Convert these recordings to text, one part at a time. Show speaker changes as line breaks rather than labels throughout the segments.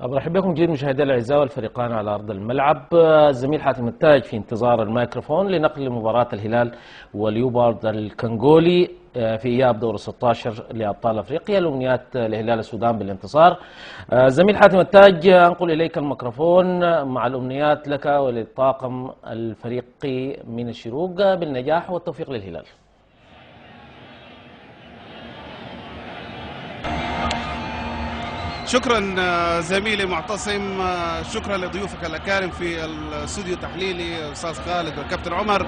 برحب بكم جديد مشاهدينا الاعزاء والفريقان على ارض الملعب. الزميل حاتم التاج في انتظار الميكروفون لنقل مباراة الهلال واليوبارد الكنغولي في اياب دور 16 لابطال افريقيا. الامنيات لهلال السودان بالانتصار. الزميل حاتم التاج انقل اليك الميكروفون مع الامنيات لك وللطاقم الفريقي من الشروق بالنجاح والتوفيق للهلال.
شكرا زميلي معتصم، شكرا لضيوفك الاكارم في الاستوديو التحليلي استاذ خالد والكابتن عمر.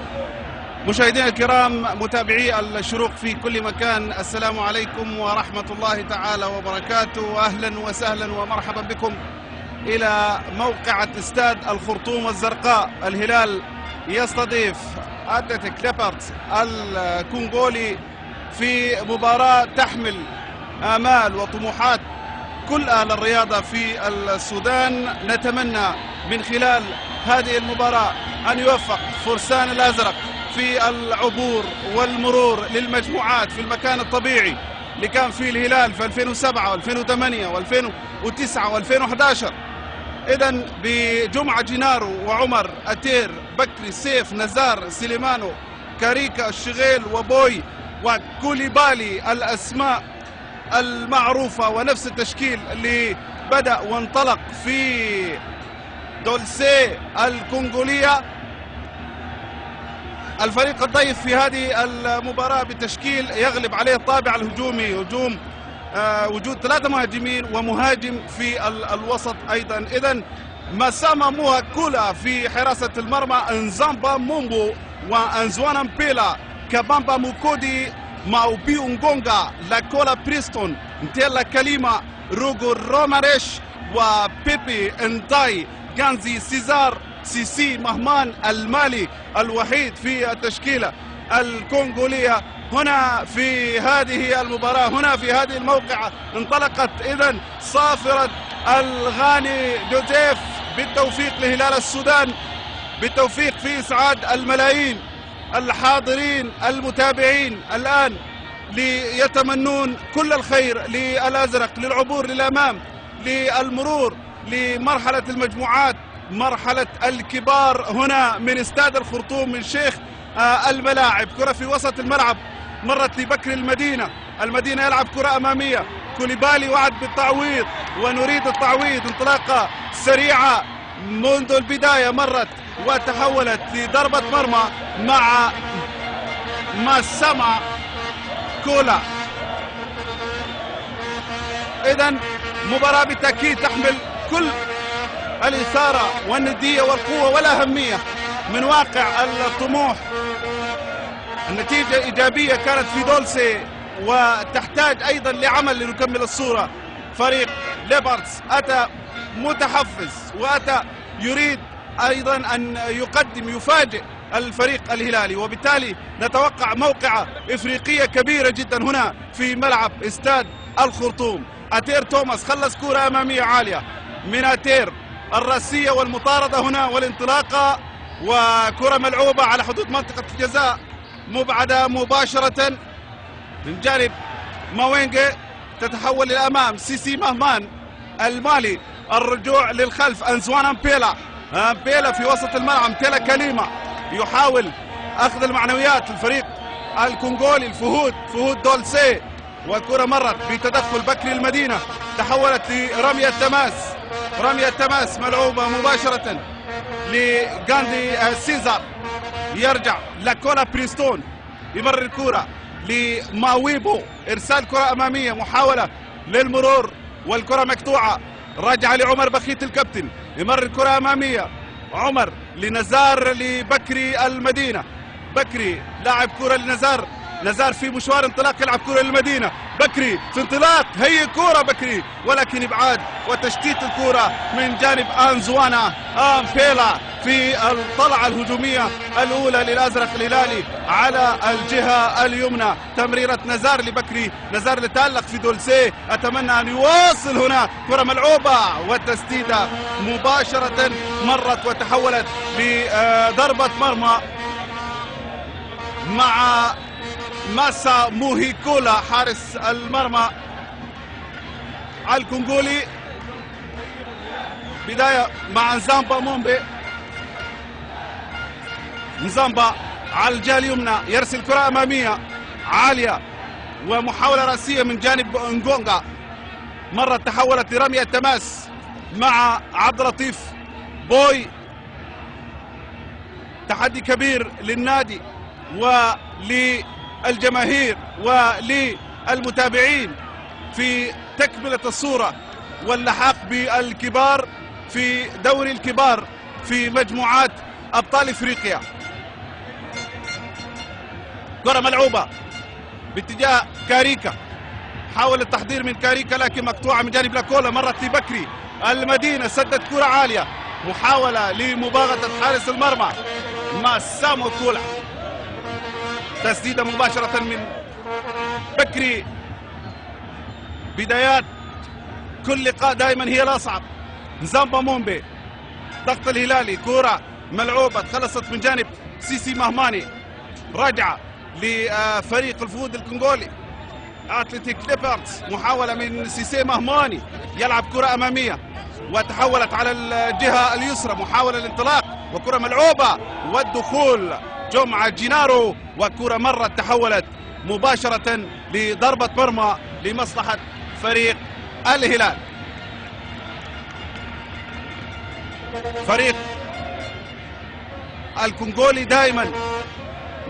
مشاهدينا الكرام متابعي الشروق في كل مكان، السلام عليكم ورحمة الله تعالى وبركاته. أهلا وسهلا ومرحبا بكم إلى موقعة استاد الخرطوم الزرقاء. الهلال يستضيف أتلتيك ليبرتز الكونغولي في مباراة تحمل آمال وطموحات كل أهل الرياضة في السودان. نتمنى من خلال هذه المباراة أن يوفق فرسان الأزرق في العبور والمرور للمجموعات في المكان الطبيعي اللي كان فيه الهلال في 2007 و2008 و2009 و2011. إذن بجمعة جينارو وعمر أتير بكري سيف نزار سليمانو كاريكا الشغيل وبوي وكوليبالي، الأسماء المعروفة ونفس التشكيل اللي بدأ وانطلق في دولسي الكونغولية. الفريق الضيف في هذه المباراة بتشكيل يغلب عليه الطابع الهجومي، هجوم وجود 3 مهاجمين ومهاجم في الوسط أيضا. إذن مساما موها كولا في حراسة المرمى، انزامبا مومبو وانزوانا مبيلا كابامبا موكودي ماوبي انغونغا لاكولا بريستون نتيلا كليما روغو روماريش وبيبي انتاي غانزي سيزار سيسي مهمان المالي الوحيد في التشكيلة الكونغولية. هنا في هذه المباراة، هنا في هذه الموقعة انطلقت إذن صافرة الغاني جوزيف بالتوفيق لهلال السودان، بالتوفيق في إسعاد الملايين الحاضرين المتابعين الآن ليتمنون كل الخير للأزرق للعبور للأمام للمرور لمرحلة المجموعات، مرحلة الكبار هنا من استاد الخرطوم من شيخ الملاعب. كرة في وسط الملعب مرت لبكر المدينة يلعب كرة أمامية، كوليبالي وعد بالتعويض ونريد التعويض. انطلاقة سريعة منذ البداية مرت وتحولت لضربة مرمى مع مساما كولا. إذن مباراة بالتأكيد تحمل كل الإثارة والندية والقوة والأهمية من واقع الطموح. النتيجة إيجابية كانت في دولسي وتحتاج أيضا لعمل لنكمل الصورة. فريق ليبرتز أتى متحفز وأتى يريد أيضا أن يفاجئ الفريق الهلالي، وبالتالي نتوقع موقعة إفريقية كبيرة جدا هنا في ملعب استاد الخرطوم. أتير توماس خلص كرة أمامية عالية من أتير، الرأسية والمطاردة هنا والانطلاقة وكرة ملعوبة على حدود منطقة الجزاء مبعدة مباشرة من جانب ماوينجي، تتحول للأمام سيسي مهمان المالي، الرجوع للخلف انزوانا مبيلا في وسط الملعب، مبيلا كليمة يحاول أخذ المعنويات الفريق الكونغولي الفهود دولسي، وكرة مرت بتدخل بكري المدينة تحولت لرمية تماس ملعوبة مباشرة لغاندي سيزار، يرجع لاكولا بريستون يمرر الكرة لماويبو، إرسال كرة أمامية محاولة للمرور والكرة مقطوعة، رجع لعمر بخيت الكابتن يمرر الكرة أمامية، عمر لنزار لبكري المدينة، بكري لاعب كرة لنزار، نزار في مشوار انطلاق يلعب كرة للمدينة، بكري في انطلاق هي كرة بكري ولكن ابعاد وتشتيت الكرة من جانب انزوانا مبيلا في الطلعة الهجومية الأولى للأزرق الهلالي على الجهة اليمنى. تمريرة نزار لبكري، نزار لتألق في دولسي، أتمنى أن يواصل هنا، كرة ملعوبة والتسديدة مباشرة مرت وتحولت لضربة مرمى مع ماسا موهيكولا حارس المرمى الكونغولي. بداية مع نزامبا مومبي. نزامبا على الجهة اليمنى يرسل كرة أمامية عالية ومحاولة رأسية من جانب نغونغا، مرة تحولت لرمية تماس مع عبد اللطيف بوي. تحدي كبير للنادي وللجماهير وللمتابعين في تكملة الصورة واللحاق بالكبار في دوري الكبار في مجموعات أبطال إفريقيا. كرة ملعوبة باتجاه كاريكا، حاول التحضير من كاريكا لكن مقطوعة من جانب لاكولا، مرت لبكري. المدينة سدت كرة عالية، محاولة لمباغتة حارس المرمى مع سامو كولا، تسديدة مباشرة من بكري. بدايات كل لقاء دائما هي الأصعب. نزامبا مومبي ضغط الهلالي، كرة ملعوبة تخلصت من جانب سيسي مهماني، رجعة لفريق الفهود الكونغولي اتلتيك ليبرتس. محاولة من سيسي مهماني يلعب كرة أمامية وتحولت على الجهة اليسرى، محاولة الانطلاق وكرة ملعوبة والدخول جمعة جينارو، وكرة مرت تحولت مباشرة لضربة مرمى لمصلحة فريق الهلال. فريق الكونغولي دائما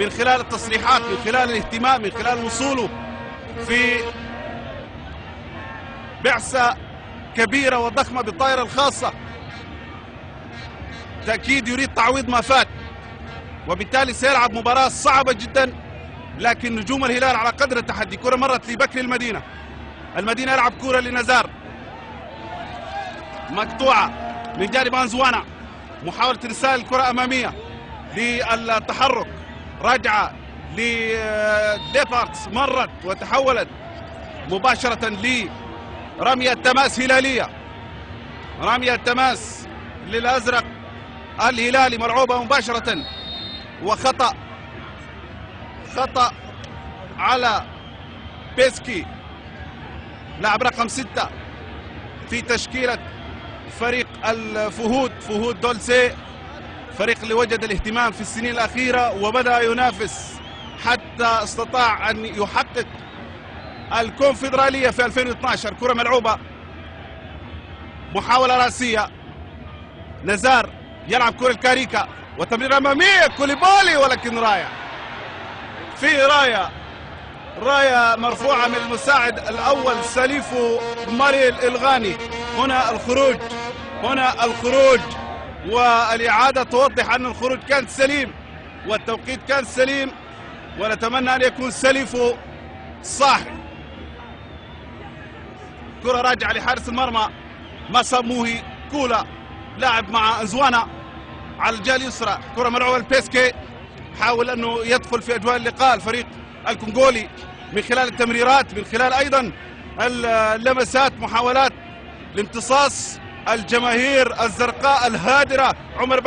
من خلال التصريحات، من خلال الاهتمام، من خلال وصوله في بعثة كبيرة وضخمة بالطائرة الخاصة، تأكيد يريد تعويض ما فات، وبالتالي سيلعب مباراة صعبة جدا. لكن نجوم الهلال على قدر التحدي. كرة مرت لبكري المدينة، المدينة يلعب كرة لنزار، مقطوعة من جانب أنزوانا، محاولة إرسال الكرة أمامية للتحرك، رجعة لديبارتس، مرت وتحولت مباشرة لرمية تماس هلالية، رمية تماس للأزرق الهلالي ملعوبة مباشرة، وخطأ على بيسكي لاعب رقم 6 في تشكيلة فريق الفهود، فهود دولسي، فريق اللي وجد الاهتمام في السنين الأخيرة وبدأ ينافس حتى استطاع أن يحقق الكونفدرالية في 2012. كرة ملعوبة، محاولة رأسية، نزار يلعب كرة الكاريكا وتمرير أمامية كوليبالي، ولكن راية، في راية مرفوعة من المساعد الأول سليفو ماريل الغاني. هنا الخروج والإعادة توضح أن الخروج كان سليم والتوقيت كان سليم، ونتمنى أن يكون سليفو صاحي. كرة راجعة لحارس المرمى ماساموهي كولا، لاعب مع أنزوانا على الجهة اليسرى. كرة ملعوبة لبيسكي، حاول أنه يدخل في أجواء اللقاء الفريق الكونغولي من خلال التمريرات، من خلال أيضا اللمسات، محاولات لامتصاص الجماهير الزرقاء الهادرة. عمر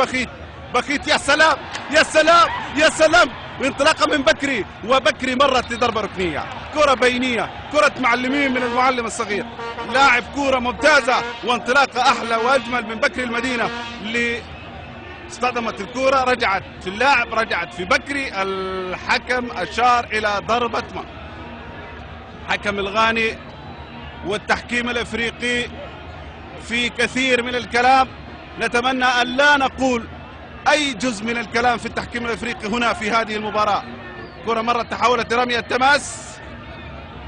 بخيت، يا سلام يا سلام يا سلام، انطلاقة من بكري، وبكري مرت لضربة ركنية. كرة بينية، كرة معلمين من المعلم الصغير، لاعب كرة ممتازة وانطلاقة أحلى وأجمل من بكري المدينة اللي اصطدمت الكرة، رجعت في اللاعب، رجعت في بكري. الحكم أشار إلى ضربة مرمى. حكم الغاني والتحكيم الأفريقي في كثير من الكلام، نتمنى أن لا نقول أي جزء من الكلام في التحكيم الأفريقي هنا في هذه المباراة. كرة مرت تحولت لرمية تماس،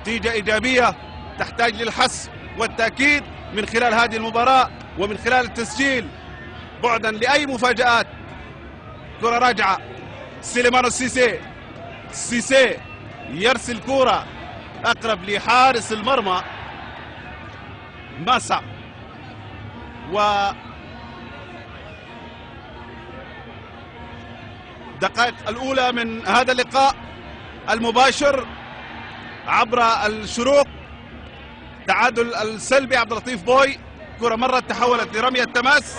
نتيجة إيجابية تحتاج للحسم والتأكيد من خلال هذه المباراة ومن خلال التسجيل بعدا لأي مفاجآت. كرة راجعة، سيليمانو سيسي يرسل كرة أقرب لحارس المرمى ماسا، دقائق الأولى من هذا اللقاء المباشر عبر الشروق. تعادل السلبي عبد اللطيف بوي، كرة مرت تحولت لرمية تماس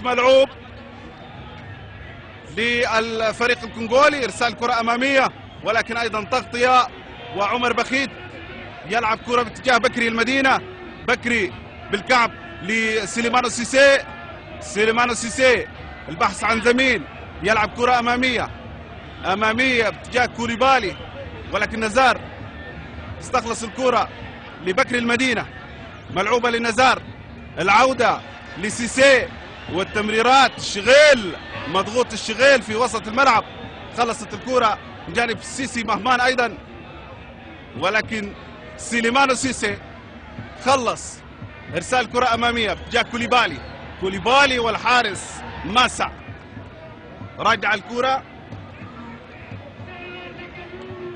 ملعوب للفريق الكونغولي، إرسال كرة أمامية ولكن أيضا تغطية، وعمر بخيت يلعب كرة باتجاه بكري المدينة. بكري بالكعب لسليمانو سيسي. سليمانو سيسي البحث عن زميل، يلعب كرة أمامية باتجاه كوليبالي، ولكن نزار استخلص الكرة لبكر المدينة، ملعوبة لنزار. العودة لسيسي والتمريرات، الشغيل مضغوط، الشغيل في وسط الملعب، خلصت الكرة من جانب سيسي مهمان أيضا، ولكن سليمانو سيسي خلص. إرسال كرة أمامية باتجاه كوليبالي والحارس ماسع راجع الكرة،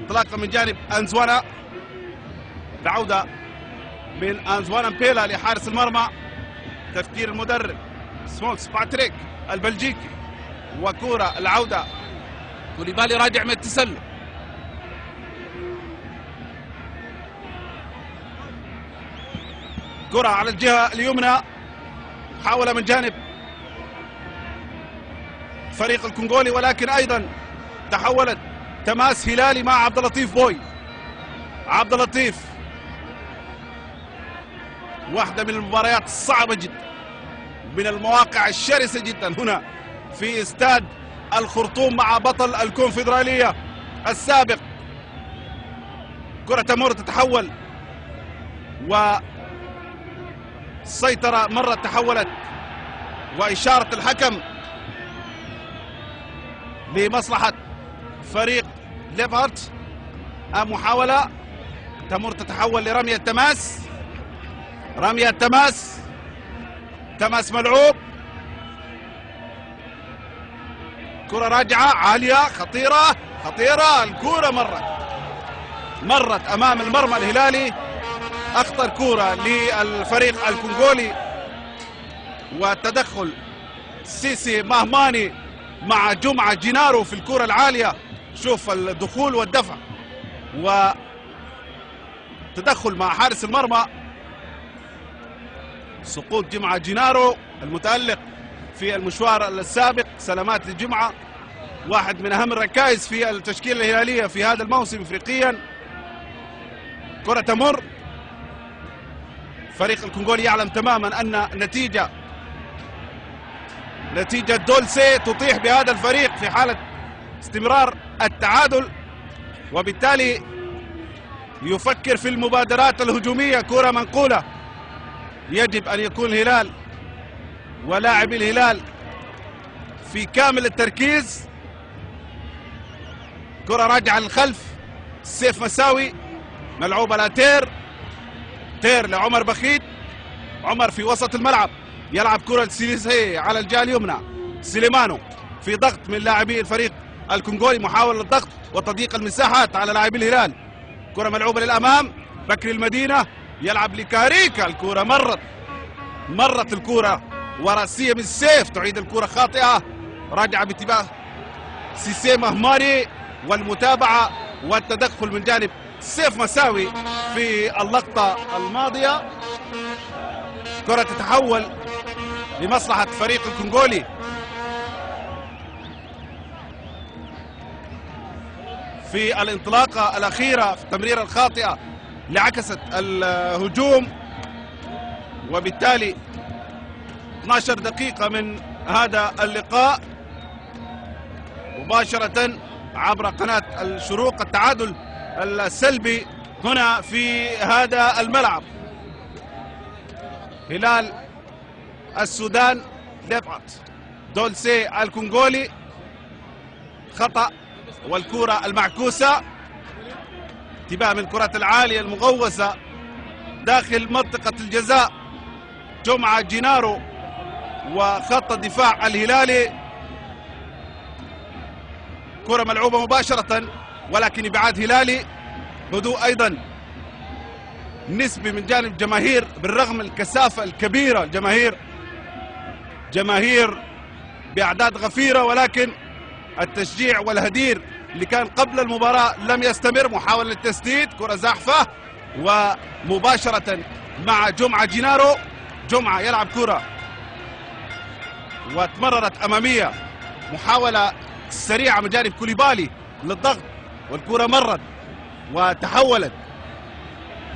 انطلاقة من جانب أنزوانا، العودة من أنزوانا مبيلا لحارس المرمى، تفكير المدرب سمولز باتريك البلجيكي، وكرة العودة كوليبالي راجع من التسلل، كرة على الجهة اليمنى، حاول من جانب فريق الكونغولي، ولكن أيضا تحولت تماس هلالي مع عبد اللطيف بوي. عبد اللطيف واحدة من المباريات الصعبة جدا، من المواقع الشرسة جدا هنا في استاد الخرطوم مع بطل الكونفدرالية السابق. كرة تمر تتحول، والسيطرة مرة تحولت، وإشارة الحكم لمصلحة فريق ليفارت. محاولة تمر تتحول لرمية تماس، رمية تماس ملعوب، كرة راجعة عالية خطيرة، الكرة مرت أمام المرمى الهلالي، أخطر كرة للفريق الكونغولي، والتدخل سيسي مهماني مع جمعة جينارو في الكرة العالية. شوف الدخول والدفع وتدخل مع حارس المرمى، سقوط جمعة جينارو المتألق في المشوار السابق. سلامات لجمعة، واحد من أهم الركائز في التشكيلة الهلالية في هذا الموسم إفريقيا. كرة تمر، فريق الكونغولي يعلم تماما أن نتيجة دولسي تطيح بهذا الفريق في حالة استمرار التعادل، وبالتالي يفكر في المبادرات الهجومية. كرة منقولة، يجب أن يكون الهلال ولاعبي الهلال في كامل التركيز. كرة راجعة للخلف، سيف مساوي، ملعوبة لتير لعمر بخيت. عمر في وسط الملعب يلعب كرة سيسي على الجهة اليمنى. سليمانو في ضغط من لاعبي الفريق الكونغولي، محاولة الضغط وتضييق المساحات على لاعبي الهلال. كرة ملعوبة للأمام، بكر المدينة يلعب لكاريكا، الكرة مرت الكرة وراسية من السيف، تعيد الكرة خاطئة، راجعة باتجاه سيسي مهماني، والمتابعة والتدخل من جانب سيف مساوي في اللقطة الماضية. كرة تتحول لمصلحة فريق الكونغولي. في الانطلاقة الأخيرة في التمريرة الخاطئة اللي عكست الهجوم، وبالتالي 12 دقيقة من هذا اللقاء مباشرة عبر قناة الشروق. التعادل السلبي هنا في هذا الملعب. هلال السودان ليفارت، دولسي الكونغولي خطأ، والكرة المعكوسة، انتباه من الكرات العالية المغوصة داخل منطقة الجزاء. جمعة جينارو وخط الدفاع الهلالي، كرة ملعوبة مباشرة ولكن ابعاد هلالي. هدوء ايضا نسبي من جانب جماهير، بالرغم الكثافة الكبيرة، جماهير باعداد غفيرة، ولكن التشجيع والهدير اللي كان قبل المباراة لم يستمر. محاولة للتسديد، كرة زاحفة ومباشرة مع جمعة جينارو. جمعة يلعب كرة وتمررت أمامية، محاولة سريعة من جانب كوليبالي للضغط، والكرة مرت وتحولت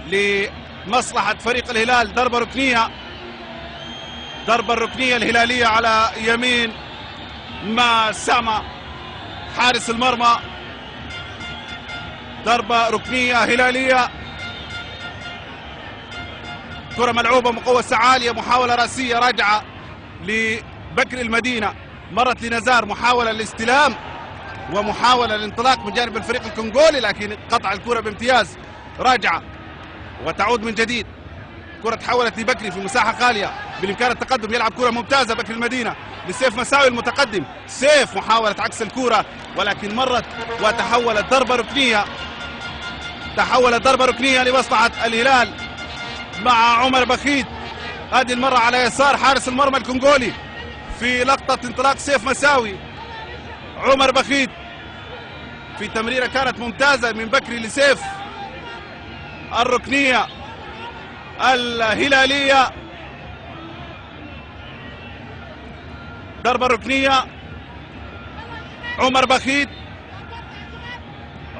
لمصلحة فريق الهلال. ضربة ركنية ضربة الركنية الهلالية على يمين ما سامة حارس المرمى. ضربة ركنية هلالية، كرة ملعوبة مقوسة عالية، محاولة رأسية راجعة لبكر المدينة، مرت لنزار، محاولة للاستلام ومحاولة للانطلاق من جانب الفريق الكونغولي، لكن قطع الكرة بامتياز، راجعة وتعود من جديد. كرة تحولت لبكري في مساحة خالية، بالإمكان التقدم، يلعب كرة ممتازة بكر المدينة لسيف مساوي المتقدم، سيف محاولة عكس الكرة ولكن مرت وتحولت ضربة ركنية، تحولت ضربة ركنية لمصلحة الهلال مع عمر بخيت، هذه المرة على يسار حارس المرمى الكونغولي في لقطة انطلاق سيف مساوي. عمر بخيت في تمريرة كانت ممتازة من بكري لسيف. الركنية الهلالية، ضربة ركنية، عمر بخيت،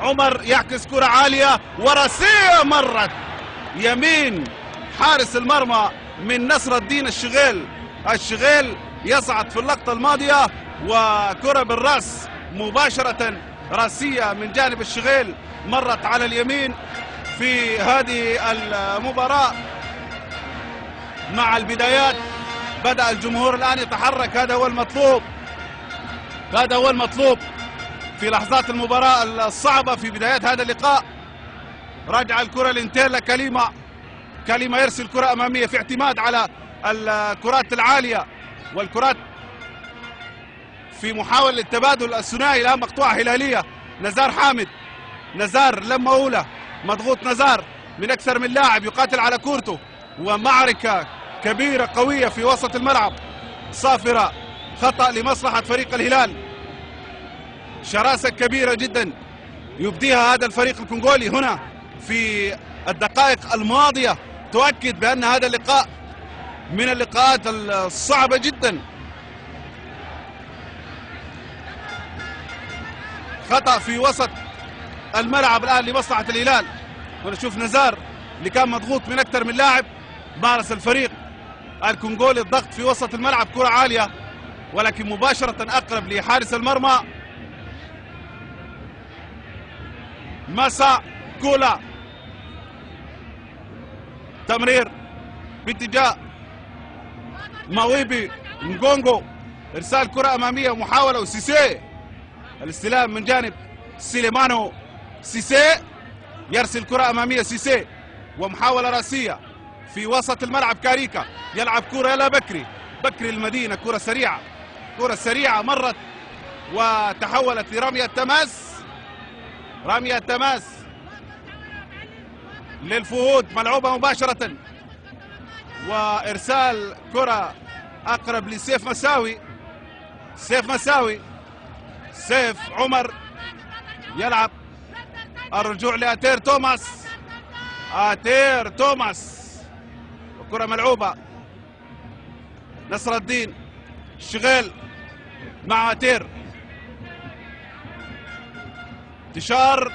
عمر يعكس كرة عالية وراسية مرت يمين حارس المرمى من نصر الدين الشغيل. الشغيل يصعد في اللقطة الماضية وكرة بالراس مباشرة راسية من جانب الشغيل مرت على اليمين. في هذه المباراة مع البدايات بدأ الجمهور الآن يتحرك، هذا هو المطلوب، هذا هو المطلوب في لحظات المباراة الصعبة في بدايات هذا اللقاء. راجع الكرة لانتيلا كليمة، كليمة يرسل كرة أمامية في اعتماد على الكرات العالية والكرات في محاولة التبادل الثنائي، الآن مقطوعة هلالية. نزار حامد، نزار لما أولى، مضغوط نزار من أكثر من لاعب يقاتل على كورته، ومعركة كبيرة قوية في وسط الملعب صافرة، خطأ لمصلحة فريق الهلال، شراسة كبيرة جدا يبديها هذا الفريق الكونغولي هنا في الدقائق الماضية، تؤكد بأن هذا اللقاء من اللقاءات الصعبة جدا. خطأ في وسط الملعب الآن لمصلحة الهلال، ونشوف نزار اللي كان مضغوط من أكثر من لاعب، مارس الفريق الكونغولي الضغط في وسط الملعب، كرة عالية ولكن مباشرة أقرب لحارس المرمى مسا كولا. تمرير باتجاه ماويبي نغونغو، إرسال كرة أمامية ومحاولة، وسيسي الاستلام من جانب سيليمانو، سيسي يرسل كرة أمامية، سيسي ومحاولة رأسية في وسط الملعب. كاريكا يلعب كرة إلى بكري، بكري المدينة، كرة سريعة، كرة سريعة مرت وتحولت لرمية تماس، رمية تماس للفهود ملعوبة مباشرة، وإرسال كرة أقرب لسيف مساوي، سيف مساوي، سيف عمر يلعب الرجوع لأتير توماس، أتير توماس، وكرة ملعوبة نصر الدين الشغيل مع أتير، انتشار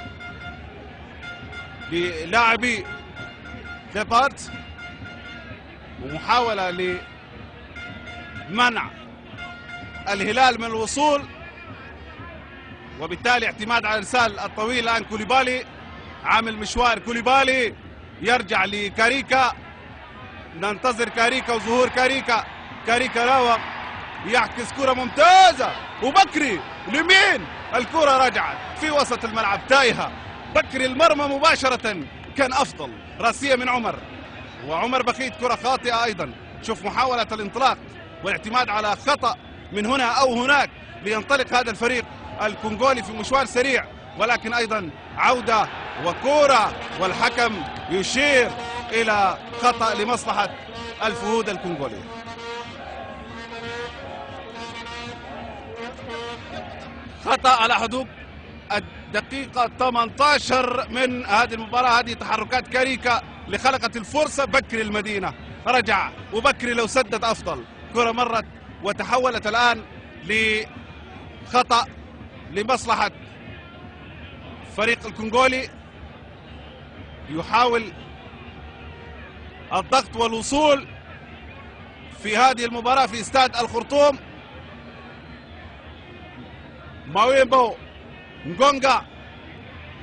للاعبي ليبارت ومحاولة لمنع الهلال من الوصول، وبالتالي اعتماد على الارسال الطويل. الان كوليبالي عامل مشوار، كوليبالي يرجع لكاريكا، ننتظر كاريكا وظهور كاريكا، كاريكا راوغ يعكس كرة ممتازة، وبكري لمين، الكرة رجعت في وسط الملعب تايهة، بكري المرمى مباشرة كان أفضل، راسية من عمر، وعمر بخيت كرة خاطئة أيضا. شوف محاولة الانطلاق والاعتماد على خطأ من هنا أو هناك لينطلق هذا الفريق الكونغولي في مشوار سريع، ولكن أيضا عودة وكرة، والحكم يشير إلى خطأ لمصلحة الفهود الكونغولي. خطأ على حدود الدقيقة 18 من هذه المباراة. هذه تحركات كاريكا لخلقت الفرصة، بكري المدينة رجع، وبكري لو سدد أفضل، كرة مرت وتحولت الآن لخطأ لمصلحة فريق الكونغولي، يحاول الضغط والوصول في هذه المباراة في استاد الخرطوم. ماويمبو نجونجا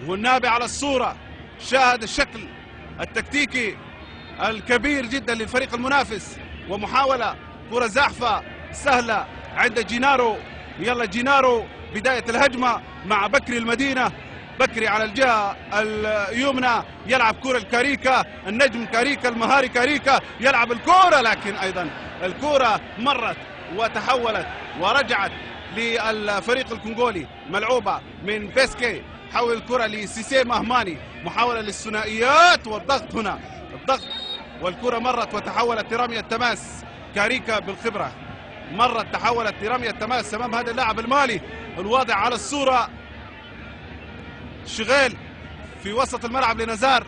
والنابي على الصورة شاهد الشكل التكتيكي الكبير جدا للفريق المنافس، ومحاولة كرة زاحفة سهلة عند جينارو. يلا جينارو بداية الهجمة مع بكري المدينة. بكري على الجهة اليمنى يلعب كرة الكاريكا، النجم كاريكا المهاري كاريكا يلعب الكرة، لكن أيضا الكرة مرت وتحولت ورجعت للفريق الكونغولي، ملعوبة من بيسكي، حول الكرة لسيسي مهماني، محاولة للثنائيات والضغط هنا، الضغط والكرة مرت وتحولت لرمية تماس. كاريكا بالخبرة مرت تحولت لرمية تماس أمام هذا اللاعب المالي الواضع على الصورة. شغيل في وسط الملعب لنزار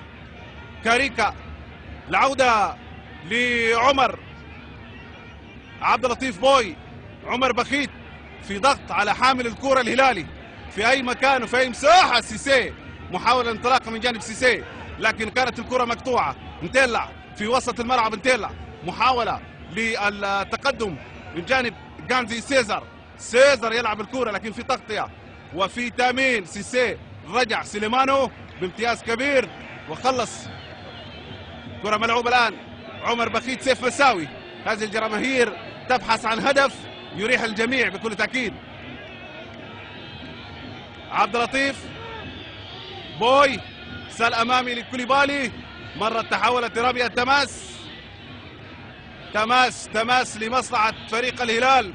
كاريكا، العودة لعمر عبد اللطيف بوي. عمر بخيت في ضغط على حامل الكرة الهلالي في أي مكان وفي أي مساحة. سيسي محاولة انطلاقة من جانب سيسي، لكن كانت الكرة مقطوعة. انتيلا في وسط الملعب، انتيلا محاولة للتقدم من جانب جانزي سيزر. سيزر يلعب الكرة لكن في تغطية وفي تامين. سيسي رجع سليمانو بامتياز كبير وخلص. كرة ملعوبة الآن عمر بخيت سيف مساوي. هذه الجماهير تبحث عن هدف يريح الجميع بكل تأكيد. عبد اللطيف بوي سال أمامي لكوليبالي، مرة تحولت لرمية تماس. تماس لمصلحة فريق الهلال.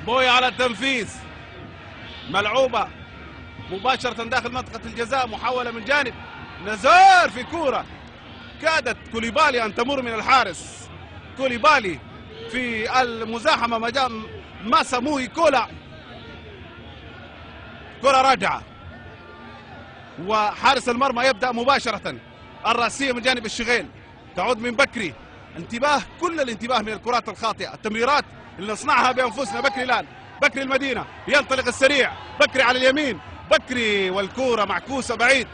بوي على التنفيذ، ملعوبة مباشرة داخل منطقة الجزاء، محاولة من جانب نزار في كورة كادت كوليبالي أن تمر من الحارس. كوليبالي في المزاحمة مجام ماساموي كولا. كرة راجعة وحارس المرمى يبدأ مباشرة الرأسية من جانب الشغيل، تعود من بكري. انتباه، كل الانتباه من الكرات الخاطئة، التمريرات اللي نصنعها بأنفسنا. بكري الآن، بكري المدينة ينطلق السريع، بكري على اليمين، بكري والكرة معكوسة بعيد،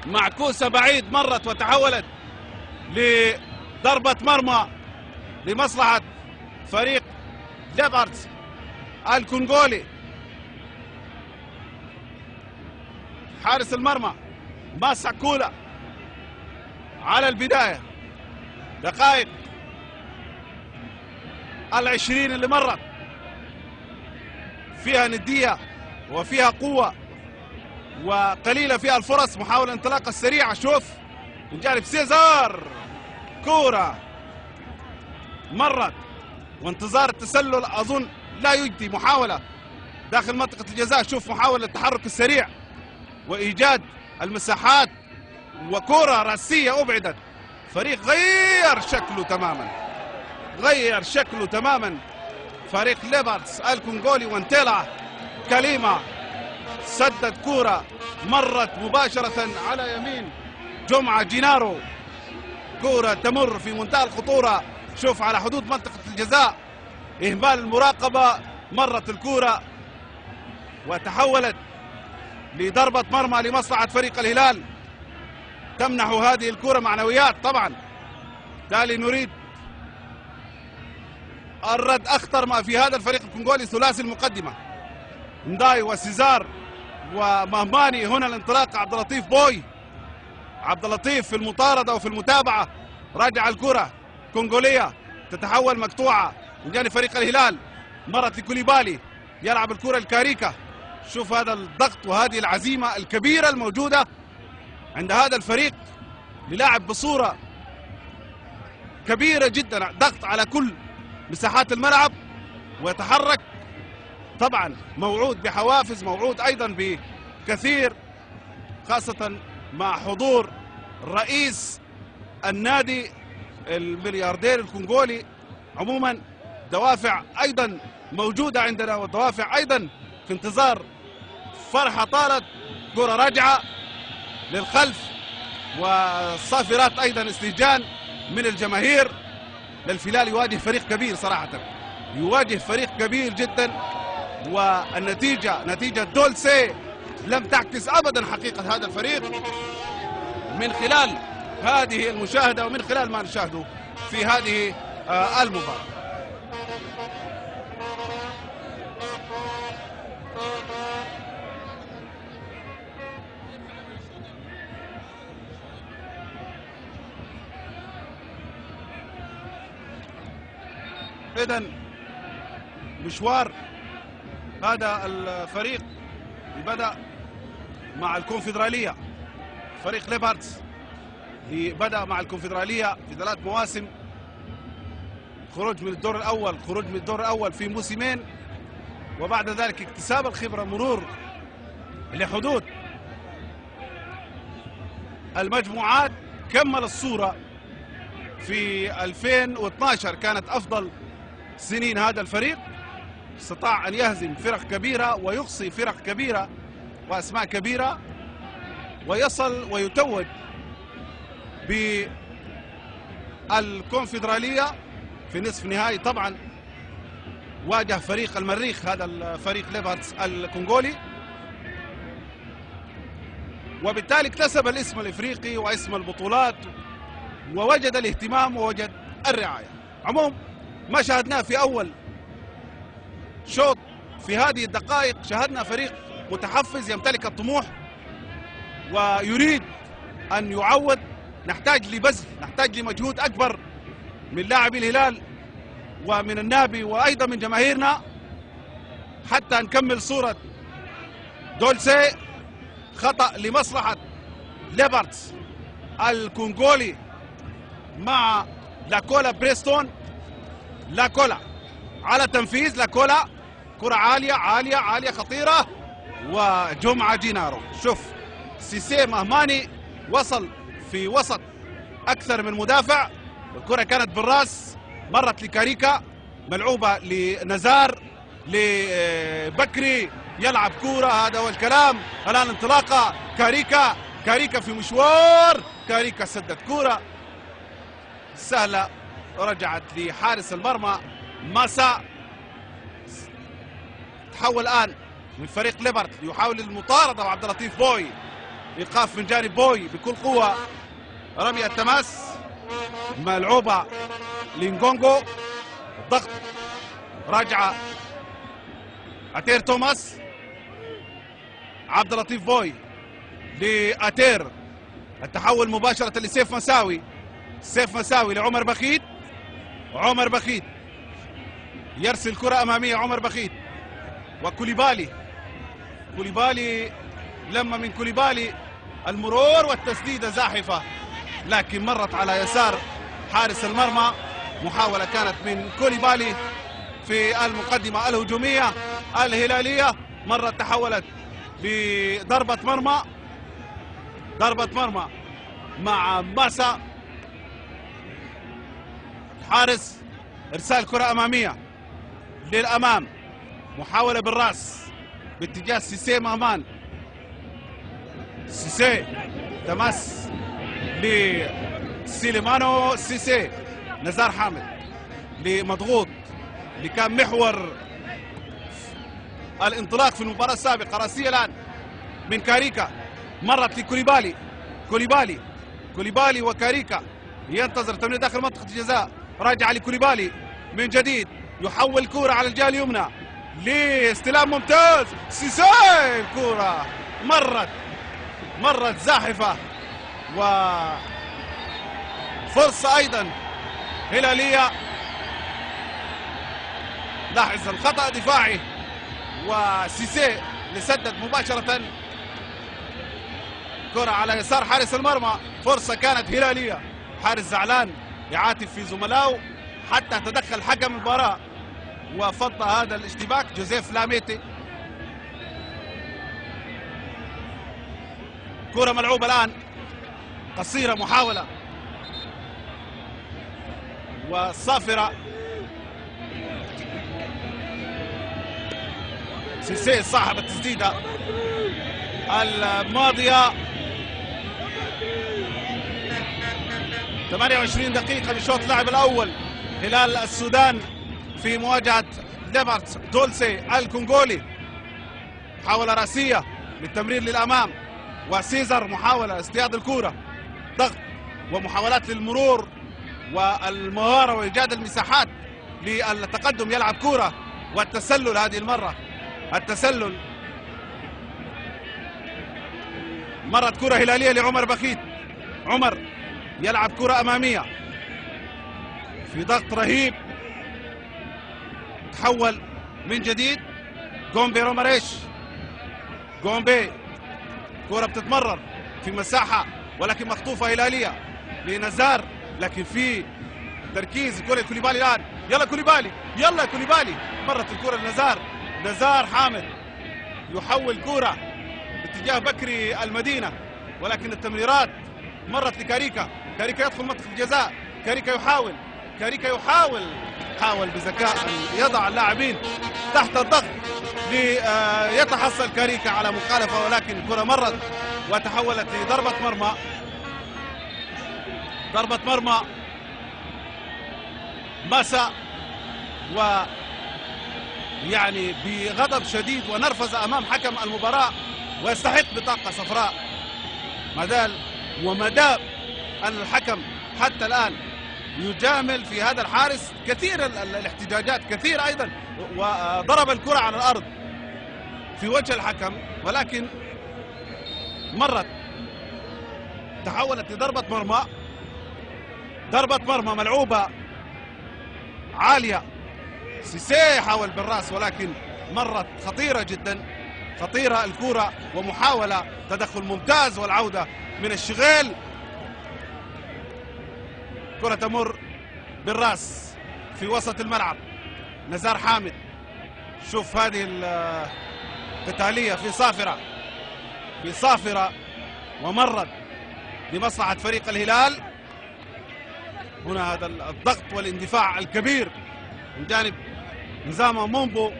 معكوسة بعيد، مرت وتحولت لضربة مرمى لمصلحة فريق ليباردز الكونغولي. حارس المرمى ماسا كولا على البداية، دقائق 20 اللي مرت فيها ندية وفيها قوة وقليلة فيها الفرص. محاولة انطلاقة السريعة، شوف من جانب سيزار، كورة مرت وانتظار التسلل أظن لا يجدي. محاولة داخل منطقة الجزاء، شوف محاولة التحرك السريع وإيجاد المساحات، وكرة رأسية أبعدت. فريق غير شكله تماما فريق ليباردز الكونغولي. وانتيلا كليما سدد كرة مرت مباشرة على يمين جمعة جينارو، كرة تمر في منتهى الخطورة، شوف على حدود منطقة الجزاء، إهمال المراقبة. مرت الكرة وتحولت لضربة مرمى لمصلحة فريق الهلال، تمنح هذه الكرة معنويات. طبعا بالتالي نريد الرد. أخطر ما في هذا الفريق الكونغولي ثلاثي المقدمة، نداي وسيزار ومهماني. هنا الانطلاق عبد اللطيف بوي، عبد اللطيف في المطاردة وفي المتابعة. راجع الكرة كونغولية تتحول مقطوعة من جانب فريق الهلال، مرت لكوليبالي يلعب الكرة الكاريكا. شوف هذا الضغط وهذه العزيمة الكبيرة الموجودة عند هذا الفريق للاعب بصورة كبيرة جدا، ضغط على كل مساحات الملعب ويتحرك. طبعا موعود بحوافز، موعود أيضا بكثير، خاصة مع حضور رئيس النادي الملياردير الكونغولي. عموما دوافع أيضا موجودة عندنا، ودوافع أيضا في انتظار فرحة طالت. كرة راجعة للخلف والصافرات أيضا استهجان من الجماهير. الهلال يواجه فريق كبير صراحة، يواجه فريق كبير جدا، والنتيجة نتيجة دولسي لم تعكس أبدا حقيقة هذا الفريق من خلال هذه المشاهدة ومن خلال ما نشاهده في هذه المباراة. إذن مشوار هذا الفريق بدأ مع الكونفدرالية. فريق ليباردز بدأ مع الكونفدرالية في 3 مواسم، خروج من الدور الأول، خروج من الدور الأول في موسمين، وبعد ذلك اكتساب الخبرة، مرور لحدود المجموعات. كمل الصورة في 2012 كانت أفضل سنين هذا الفريق، استطاع أن يهزم فرق كبيرة ويقصي فرق كبيرة وأسماء كبيرة ويصل ويتوج بالكونفدرالية في نصف نهائي. طبعا واجه فريق المريخ، هذا الفريق ليباردز الكونغولي، وبالتالي اكتسب الاسم الافريقي واسم البطولات ووجد الاهتمام ووجد الرعاية. عموم ما شاهدناه في أول شوط في هذه الدقائق، شاهدنا فريق متحفز يمتلك الطموح ويريد أن يعوض. نحتاج لبذل، نحتاج لمجهود أكبر من لاعبي الهلال ومن النابي وأيضا من جماهيرنا حتى نكمل صورة دولسي. خطأ لمصلحة ليباردز الكونغولي مع لاكولا بريستون. لاكولا على تنفيذ، لاكولا كرة عالية عالية عالية خطيرة، وجمعة جينارو. شوف سيسي مهماني وصل في وسط أكثر من مدافع، والكرة كانت بالراس، مرت لكاريكا، ملعوبة لنزار، لبكري، يلعب كرة. هذا هو الكلام. الآن انطلاقة كاريكا، كاريكا في مشوار، كاريكا سدت كرة سهلة رجعت لحارس المرمى ماسا. تحول الآن من فريق ليبرت يحاول المطاردة، وعبد اللطيف بوي إيقاف من جانب بوي بكل قوة، رمي التماس، ملعوبة لينغونغو، الضغط، راجعة أتير توماس، عبد اللطيف بوي لأتير، التحول مباشرة لسيف مساوي، سيف مساوي لعمر بخيت، عمر بخيت يرسل كرة أمامية، عمر بخيت وكوليبالي، كوليبالي لما من كوليبالي المرور والتسديدة زاحفة لكن مرت على يسار حارس المرمى. محاولة كانت من كوليبالي في المقدمة الهجومية الهلالية، مرت تحولت بضربة مرمى، ضربة مرمى مع ماسا حارس، ارسال كرة امامية للامام، محاولة بالراس باتجاه سيسي مهمان، سيسي تمس لسيليمانو سيسي، نزار حامد لمضغوط اللي كان محور الانطلاق في المباراة السابقة. راسية الآن من كاريكا، مرت لكوليبالي، كوليبالي كوليبالي وكاريكا ينتظر تمرير داخل منطقة الجزاء، راجع لكوليبالي من جديد، يحول كرة على الجهة اليمنى لاستلام ممتاز، سيسي الكرة مرت زاحفة، وفرصة أيضا هلالية. لاحظ الخطأ دفاعي وسيسي لسدد مباشرة كرة على يسار حارس المرمى، فرصة كانت هلالية. حارس زعلان يعاتب في زملائه حتى تدخل حكم المباراة وفض هذا الاشتباك جوزيف لاميتي. كرة ملعوبة الآن قصيرة، محاولة والصافرة، سيسي صاحب التسديدة الماضية. 28 دقيقة من شوط اللعب الأول، هلال السودان في مواجهة ليبرت دولسي الكونغولي. محاولة راسية للتمرير للأمام، وسيزر محاولة اصطياد الكرة، ضغط ومحاولات للمرور والمهارة وإيجاد المساحات للتقدم، يلعب كرة والتسلل هذه المرة، التسلل مرت كرة هلالية لعمر بخيت. عمر يلعب كرة أمامية في ضغط رهيب، تحول من جديد جومبي روماريش. جومبي كرة بتتمرر في مساحة ولكن مخطوفة هلالية لنزار، لكن في تركيز. كرة كوليبالي الآن، يلا كوليبالي، يلا كوليبالي، مرت الكرة لنزار. نزار حامد يحول كرة باتجاه بكري المدينة، ولكن التمريرات مرت لكاريكا. كاريكا يدخل منطقة الجزاء، كاريكا حاول بذكاء يضع اللاعبين تحت الضغط ليتحصل كاريكا على مخالفة، ولكن الكرة مرت وتحولت لضربة مرمى. ضربة مرمى ماسا، ويعني بغضب شديد ونرفزة أمام حكم المباراة، ويستحق بطاقة صفراء. ما دام أن الحكم حتى الآن يجامل في هذا الحارس، كثير الاحتجاجات، كثير أيضا، وضرب الكرة على الأرض في وجه الحكم، ولكن مرت تحولت لضربة مرمى. ضربة مرمى ملعوبة عالية، سيسي حاول بالرأس ولكن مرت خطيرة جدا، خطيرة الكرة، ومحاولة تدخل ممتاز والعودة من الشغيل. كرة تمر بالرأس في وسط الملعب. نزار حامد، شوف هذه القتالية في صافرة ومرت لمصلحة فريق الهلال. هنا هذا الضغط والاندفاع الكبير من جانب نزامة مومبو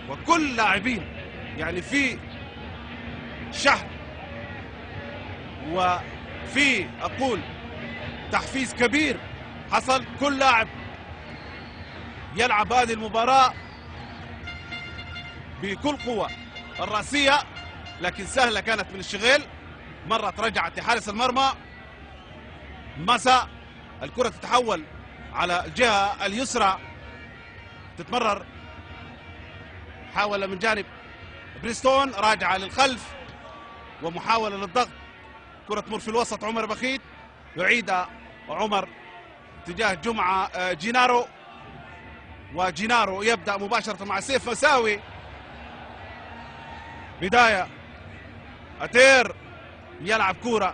وكل لاعبين، يعني في شحن وفي أقول تحفيز كبير حصل. كل لاعب يلعب هذه المباراة بكل قوة الرأسية، لكن سهلة كانت من الشغيل. مرت رجعت لحارس المرمى مسا، الكرة تتحول على الجهة اليسرى، تتمرر، حاول من جانب بريستون، راجعة للخلف ومحاولة للضغط. كرة تمر في الوسط، عمر بخيت يعيدها عمر اتجاه جمعة جينارو، وجينارو يبدأ مباشرة مع سيف مساوي. بداية أتير يلعب كرة،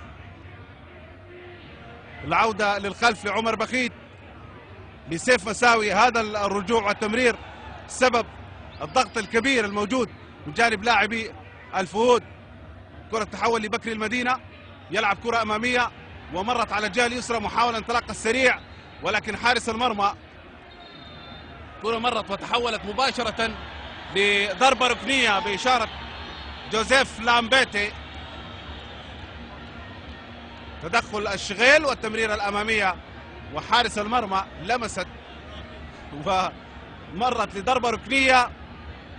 العودة للخلف لعمر بخيت بسيف مساوي. هذا الرجوع والتمرير سبب الضغط الكبير الموجود من جانب لاعبي الفهود. كرة تحول لبكري المدينة، يلعب كرة أمامية ومرت على الجهة اليسرى، محاولة انطلاق السريع ولكن حارس المرمى. كرة مرت وتحولت مباشرة لضربة ركنية بإشارة جوزيف لامبيتي. تدخل الشغيل والتمريرة الأمامية، وحارس المرمى لمست ومرت لضربة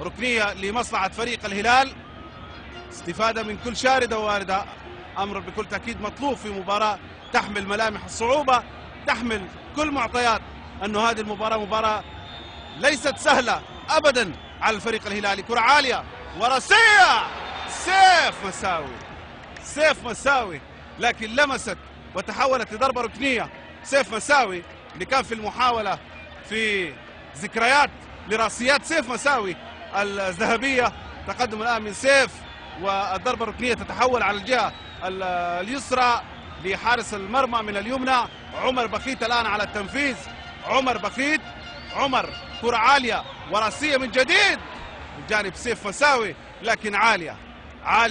ركنية لمصلحة فريق الهلال. استفادة من كل شاردة وواردة، أمر بكل تأكيد مطلوب في مباراة تحمل ملامح الصعوبة، تحمل كل معطيات أنه هذه المباراة مباراة ليست سهلة أبدا على الفريق الهلالي. كرة عالية وراسية، سيف مساوي لكن لمست وتحولت لضربة ركنية. سيف مساوي اللي كان في المحاولة في ذكريات لراسيات سيف مساوي الذهبية. تقدم الآن من سيف، والضربة الركنية تتحول على الجهة اليسرى لحارس المرمى من اليمنى. عمر بخيت الآن على التنفيذ. عمر بخيت، كرة عالية وراسية من جديد من جانب سيف مساوي، لكن عالية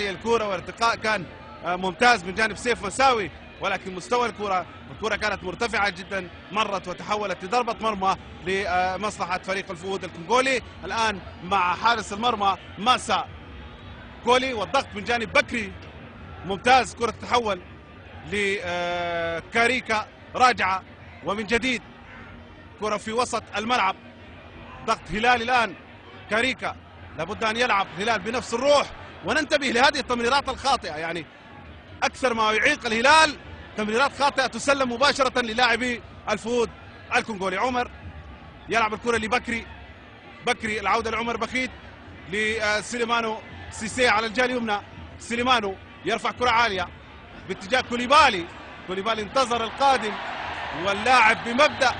الكرة، وارتقاء كان ممتاز من جانب سيف مساوي، ولكن مستوى الكرة كانت مرتفعة جدا. مرت وتحولت لضربة مرمى لمصلحة فريق الفهود الكونغولي. الآن مع حارس المرمى ماسا كولي، والضغط من جانب بكري ممتاز. كرة تتحول لكاريكا، راجعة ومن جديد كرة في وسط الملعب. ضغط هلال الآن، كاريكا لابد أن يلعب هلال بنفس الروح، وننتبه لهذه التمريرات الخاطئة. يعني أكثر ما يعيق الهلال تمريرات خاطئة تسلم مباشرة للاعبي الفهود الكونغولي. عمر يلعب الكرة لبكري، بكري العودة لعمر بخيت لسليمانو سيسي على الجهة اليمنى. سليمانو يرفع كرة عالية باتجاه كوليبالي، كوليبالي انتظر القادم واللاعب بمبدأ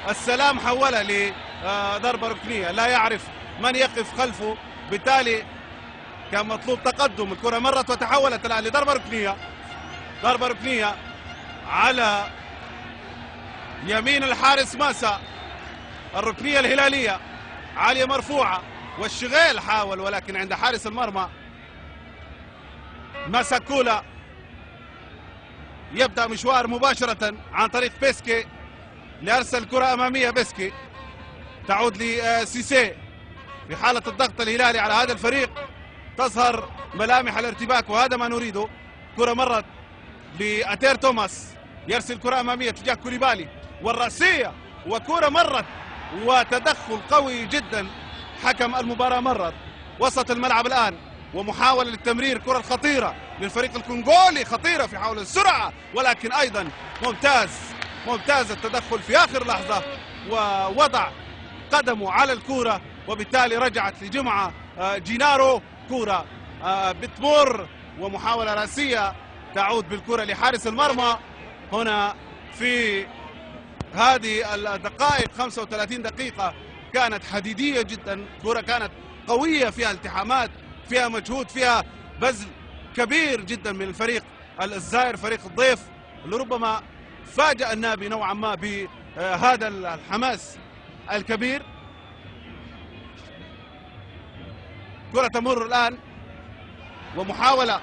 السلام حولها لضربة ركنية، لا يعرف من يقف خلفه، بالتالي كان مطلوب تقدم. الكرة مرت وتحولت الآن لضربة ركنية، ضربة ركنية على يمين الحارس ماسا. الركنية الهلالية عالية مرفوعة والشغيل حاول، ولكن عند حارس المرمى ماسا كولا يبدأ مشوار مباشرة عن طريق بيسكي لأرسل كرة أمامية. بيسكي تعود لسيسي. في حالة الضغط الهلالي على هذا الفريق تظهر ملامح الارتباك وهذا ما نريده. كرة مرت لأتير توماس يرسل كرة أمامية تجاه كوليبالي والرأسية، وكرة مرت وتدخل قوي جدا حكم المباراة. مرت وسط الملعب الآن ومحاولة للتمرير، كرة خطيرة للفريق الكونغولي، خطيرة في حول السرعة، ولكن أيضا ممتاز التدخل في آخر لحظة ووضع قدمه على الكرة، وبالتالي رجعت لجمعة جينارو. كرة بتمر ومحاولة رأسية تعود بالكرة لحارس المرمى. هنا في هذه الدقائق 35 دقيقة كانت حديدية جدا، كرة كانت قوية، فيها التحامات، فيها مجهود، فيها بذل كبير جدا من الفريق الزائر، فريق الضيف اللي ربما فاجأ النابي نوعا ما بهذا الحماس الكبير. كرة تمر الآن ومحاولة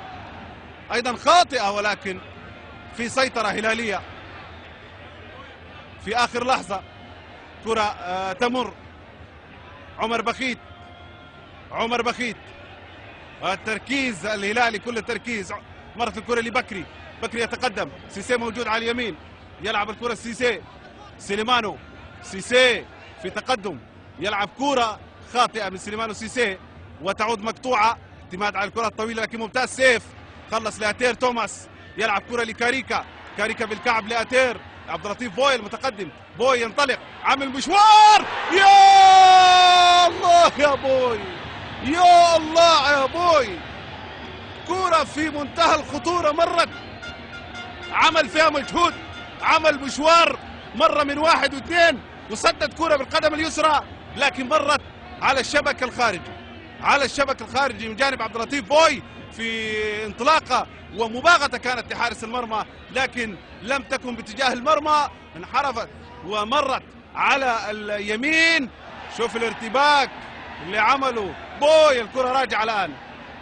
أيضا خاطئة، ولكن في سيطرة هلالية في آخر لحظة. كرة تمر عمر بخيت التركيز الهلالي كل التركيز. مرت الكرة لبكري، بكري يتقدم، سيسي موجود على اليمين يلعب الكرة سيسي، سليمانو سيسي في تقدم يلعب كرة خاطئة من سليمانو سيسي وتعود مقطوعة، اعتماد على الكرة الطويلة لكن ممتاز. سيف خلص لأتير توماس، يلعب كرة لكاريكا، كاريكا بالكعب لأتير. عبد اللطيف بوي المتقدم، بوي ينطلق عامل مشوار، يا الله يا بوي، يا الله يا بوي، كرة في منتهى الخطورة، مرت عمل فيها مجهود، عمل مشوار، مرة من واحد واثنين وسدد كرة بالقدم اليسرى، لكن مرت على الشبك الخارجي، على الشبك الخارجي من جانب عبد اللطيف بوي في انطلاقة ومباغتة كانت لحارس المرمى، لكن لم تكن باتجاه المرمى، انحرفت ومرت على اليمين. شوف الارتباك اللي عمله بوي، الكرة راجعة الآن،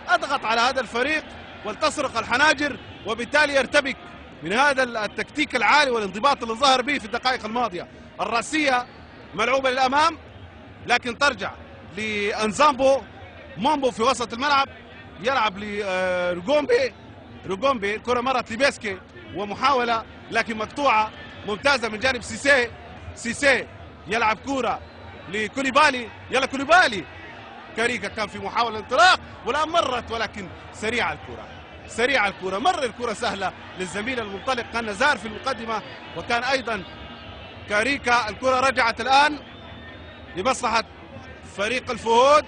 اضغط على هذا الفريق ولتصرخ الحناجر، وبالتالي يرتبك من هذا التكتيك العالي والانضباط اللي ظهر به في الدقائق الماضية. الرأسية ملعوبة للأمام لكن ترجع لأنزامبو، مومبو في وسط الملعب يلعب لرجومبي، الكرة مرت لبيسكي ومحاولة لكن مقطوعة ممتازة من جانب سيسي يلعب كرة لكوليبالي، يلا كوليبالي، كاريكا كان في محاولة انطلاق والآن مرت، ولكن سريعة الكرة، مر الكرة سهلة للزميل المنطلق، كان نزار في المقدمة وكان أيضا كاريكا. الكرة رجعت الآن لمصلحة فريق الفهود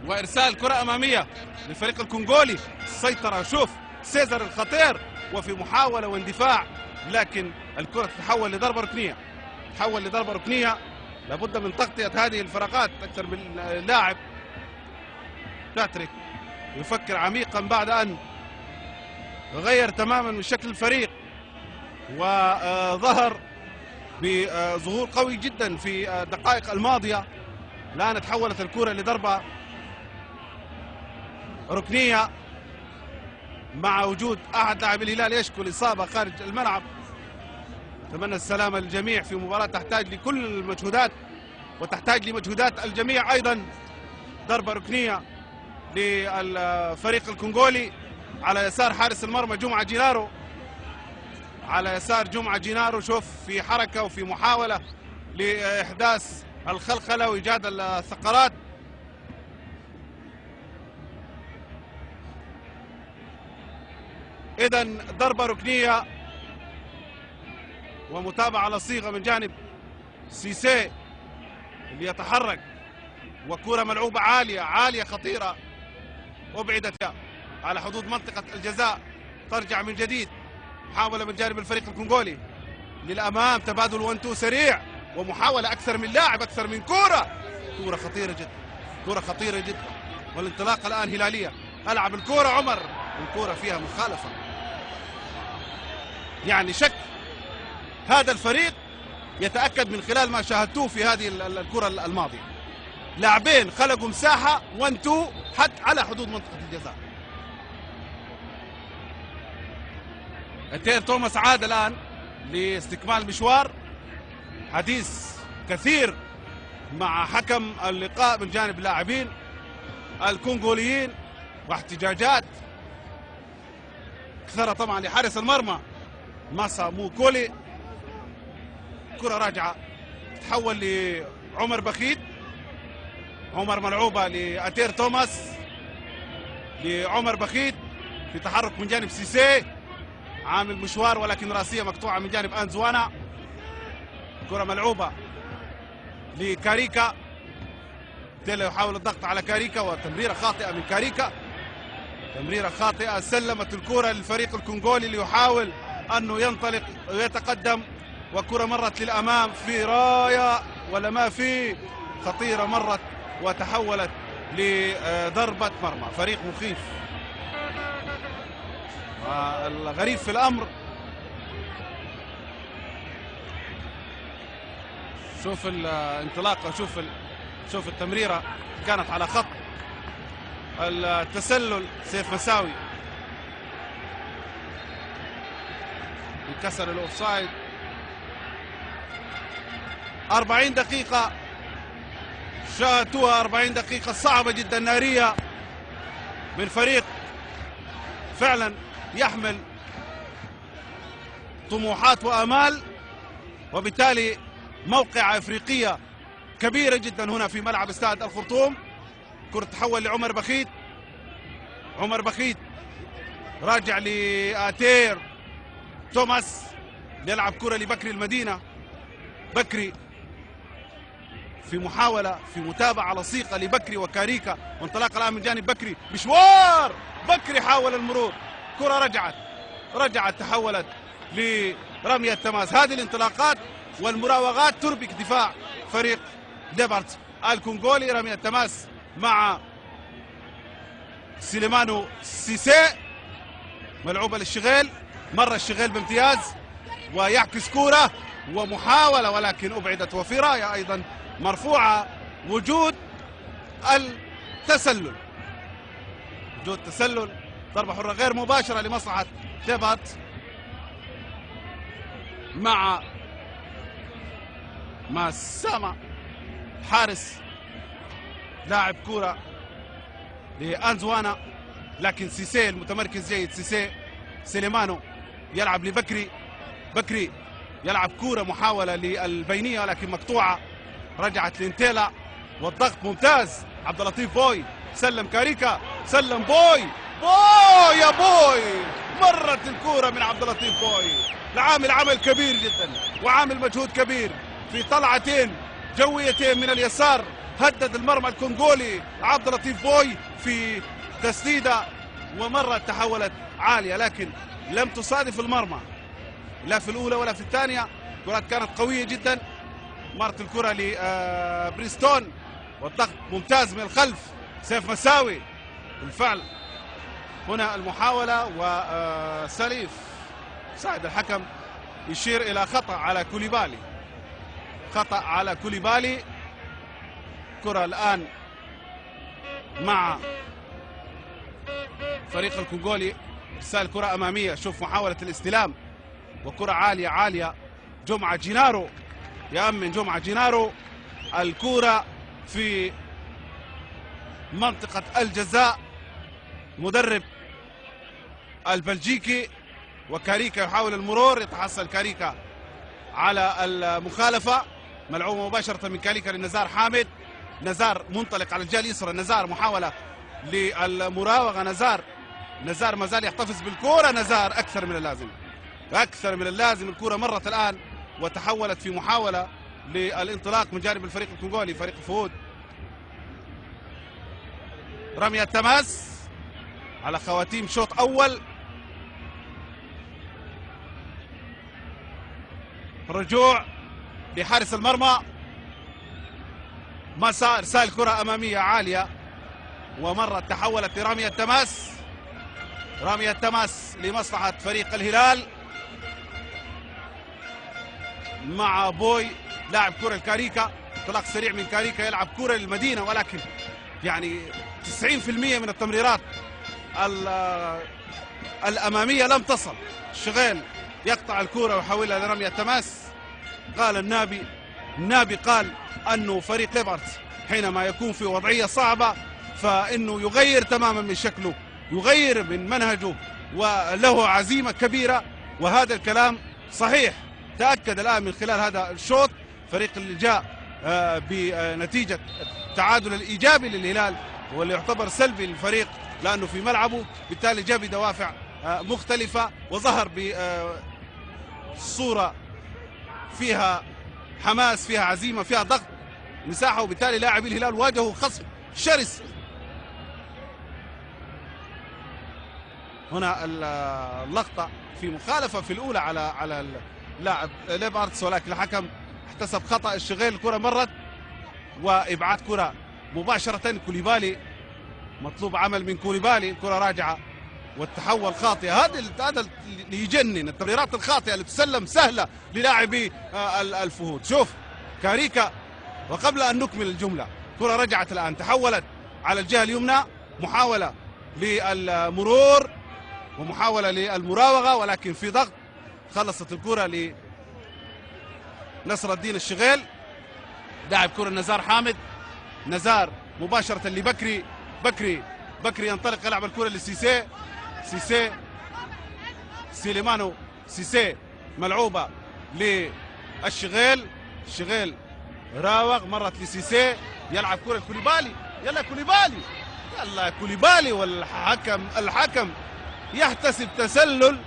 وإرسال كرة أمامية للفريق الكونغولي. السيطرة، شوف سيزر الخطير وفي محاولة واندفاع، لكن الكرة تتحول لضربة ركنية، لابد من تغطية هذه الفراغات أكثر من اللاعب. باتريك يفكر عميقا بعد أن غير تماما من شكل الفريق وظهر بظهور قوي جدا في الدقائق الماضية. الآن تحولت الكرة لضربة ركنية مع وجود أحد لاعبي الهلال يشكو الإصابة خارج الملعب. أتمنى السلامة للجميع في مباراة تحتاج لكل المجهودات وتحتاج لمجهودات الجميع أيضا. ضربة ركنية للفريق الكونغولي على يسار حارس المرمى جمعة جينارو، على يسار جمعة جينارو. شوف في حركة وفي محاولة لإحداث الخلخلة وإيجاد الثغرات. إذا ضربة ركنية ومتابعة على الصيغة من جانب سيسي اللي يتحرك، وكرة ملعوبة عالية خطيرة، أبعدت على حدود منطقة الجزاء. ترجع من جديد، محاولة من جانب الفريق الكونغولي للأمام، تبادل 1-2 سريع، ومحاولة أكثر من لاعب، أكثر من كرة خطيرة جدا. والانطلاقة الآن هلالية. ألعب الكرة عمر، الكرة فيها مخالفة. يعني شك هذا الفريق يتأكد من خلال ما شاهدتوه في هذه الكرة الماضية. لاعبين خلقوا مساحة 1-2 حتى على حدود منطقة الجزاء. أتير توماس عاد الآن لاستكمال مشوار. حديث كثير مع حكم اللقاء من جانب اللاعبين الكونغوليين، واحتجاجات كثرة طبعا لحارس المرمى ماسا موكولي. كرة راجعة تتحول لعمر بخيت، عمر ملعوبة لأتير توماس، لعمر بخيت في تحرك من جانب سيسي، عامل مشوار ولكن راسية مقطوعة من جانب أنزوانا. كرة ملعوبة لكاريكا، تيلا يحاول الضغط على كاريكا، وتمريرة خاطئة من كاريكا، تمريرة خاطئة. سلمت الكرة للفريق الكونغولي ليحاول أنه ينطلق ويتقدم، وكرة مرت للأمام في راية ولا ما في، خطيرة مرت وتحولت لضربة مرمى. فريق مخيف. والغريب في الأمر، شوف الانطلاقة، شوف التمريرة كانت على خط التسلل. سيف مساوي انكسر الأوفسايد. 40 دقيقة شاهدتوها، 40 دقيقة صعبة جدا، نارية، من فريق فعلا يحمل طموحات وآمال، وبالتالي موقع إفريقية كبيرة جدا هنا في ملعب استاد الخرطوم. كرة تحول لعمر بخيت، عمر بخيت راجع لآتير توماس، يلعب كرة لبكري المدينة. بكري في محاولة، في متابعة على صيقة لبكري وكاريكا، وانطلاق الآن من جانب بكري، مشوار بكري حاول المرور، كرة رجعت تحولت لرمية تماس. هذه الانطلاقات والمراوغات تربك دفاع فريق ليبرت الكونغولي. رمية تماس مع سليمانو سيسي، ملعوبة للشغيل، مر الشغيل بامتياز ويعكس كرة ومحاولة ولكن أبعدت، وفي راية أيضا مرفوعة. وجود التسلل، وجود تسلل، ضربة حرة غير مباشرة لمصلحة ليبرت مع ماساما حارس لاعب كرة لأنزوانا، لكن سيسي المتمركز جيد. سيسي سليمانو يلعب لبكري، بكري يلعب كرة محاولة للبينية لكن مقطوعة، رجعت لانتيلا والضغط ممتاز. عبد اللطيف بوي سلم كاريكا، سلم بوي يا بوي، مرت الكرة من عبد اللطيف بوي، لعامل عمل كبير جدا وعامل مجهود كبير في طلعتين جويتين من اليسار، هدد المرمى الكونغولي عبد اللطيف بوي في تسديدة، ومرة تحولت عالية لكن لم تصادف المرمى لا في الأولى ولا في الثانية. كرات كانت قوية جدا. مرت الكرة لبريستون والضغط ممتاز من الخلف. سيف مساوي بالفعل هنا المحاولة، وسليف ساعد الحكم يشير إلى خطأ على كوليبالي، خطأ على كوليبالي. كرة الآن مع فريق الكونغولي، ارسال كرة أمامية. شوف محاولة الاستلام وكرة عالية. جمعة جينارو يأمن، جمعة جينارو الكرة في منطقة الجزاء. مدرب البلجيكي وكاريكا يحاول المرور، يتحصل كاريكا على المخالفة، ملعوبة مباشرة من كاريكا لنزار حامد. نزار منطلق على الجهة اليسرى، نزار محاولة للمراوغة، نزار نزار ما زال يحتفظ بالكرة. نزار أكثر من اللازم، أكثر من اللازم. الكرة مرت الآن وتحولت في محاولة للانطلاق من جانب الفريق الكونغولي، فريق الفهود. رمية تماس على خواتيم شوط أول. رجوع لحارس المرمى مسا، ارسال كرة امامية عالية ومرت تحولت لرمية تماس. رمية تماس لمصلحة فريق الهلال مع بوي لاعب كرة الكاريكا. انطلاق سريع من كاريكا يلعب كرة للمدينة، ولكن يعني 90% من التمريرات الامامية لم تصل. الشغيل يقطع الكرة ويحولها لرمية تماس. قال النابي قال أنه فريق ليبرتس حينما يكون في وضعية صعبة فإنه يغير تماما من شكله، يغير من منهجه، وله عزيمة كبيرة، وهذا الكلام صحيح. تأكد الآن من خلال هذا الشوط فريق اللي جاء بنتيجة التعادل الإيجابي للهلال واللي يعتبر سلبي للفريق لأنه في ملعبه، بالتالي جاء بدوافع مختلفة وظهر بصورة فيها حماس، فيها عزيمة، فيها ضغط مساحة، وبالتالي لاعبي الهلال واجهوا خصم شرس. هنا اللقطة في مخالفة في الأولى على اللاعب ليبرتس، ولكن الحكم احتسب خطأ. الشغيل الكرة مرت وإبعاد كرة مباشرة. كوليبالي مطلوب عمل من كوليبالي، الكرة راجعة والتحول خاطئة. هذا اللي يجنن، التمريرات الخاطئة اللي تسلم سهلة للاعبي الفهود. شوف كاريكا، وقبل أن نكمل الجملة كرة رجعت الآن، تحولت على الجهة اليمنى، محاولة للمرور ومحاولة للمراوغة، ولكن في ضغط. خلصت الكرة لنصر الدين الشغيل، لاعب كرة نزار حامد. نزار مباشرة لبكري، بكري ينطلق يلعب الكرة لسيسي، سيليمانو سيسي ملعوبة للشغيل، الشغيل راوغ، مرت لسيسي، يلعب كرة كوليبالي، يلا كوليبالي، يلا كوليبالي، والحكم يحتسب تسلل.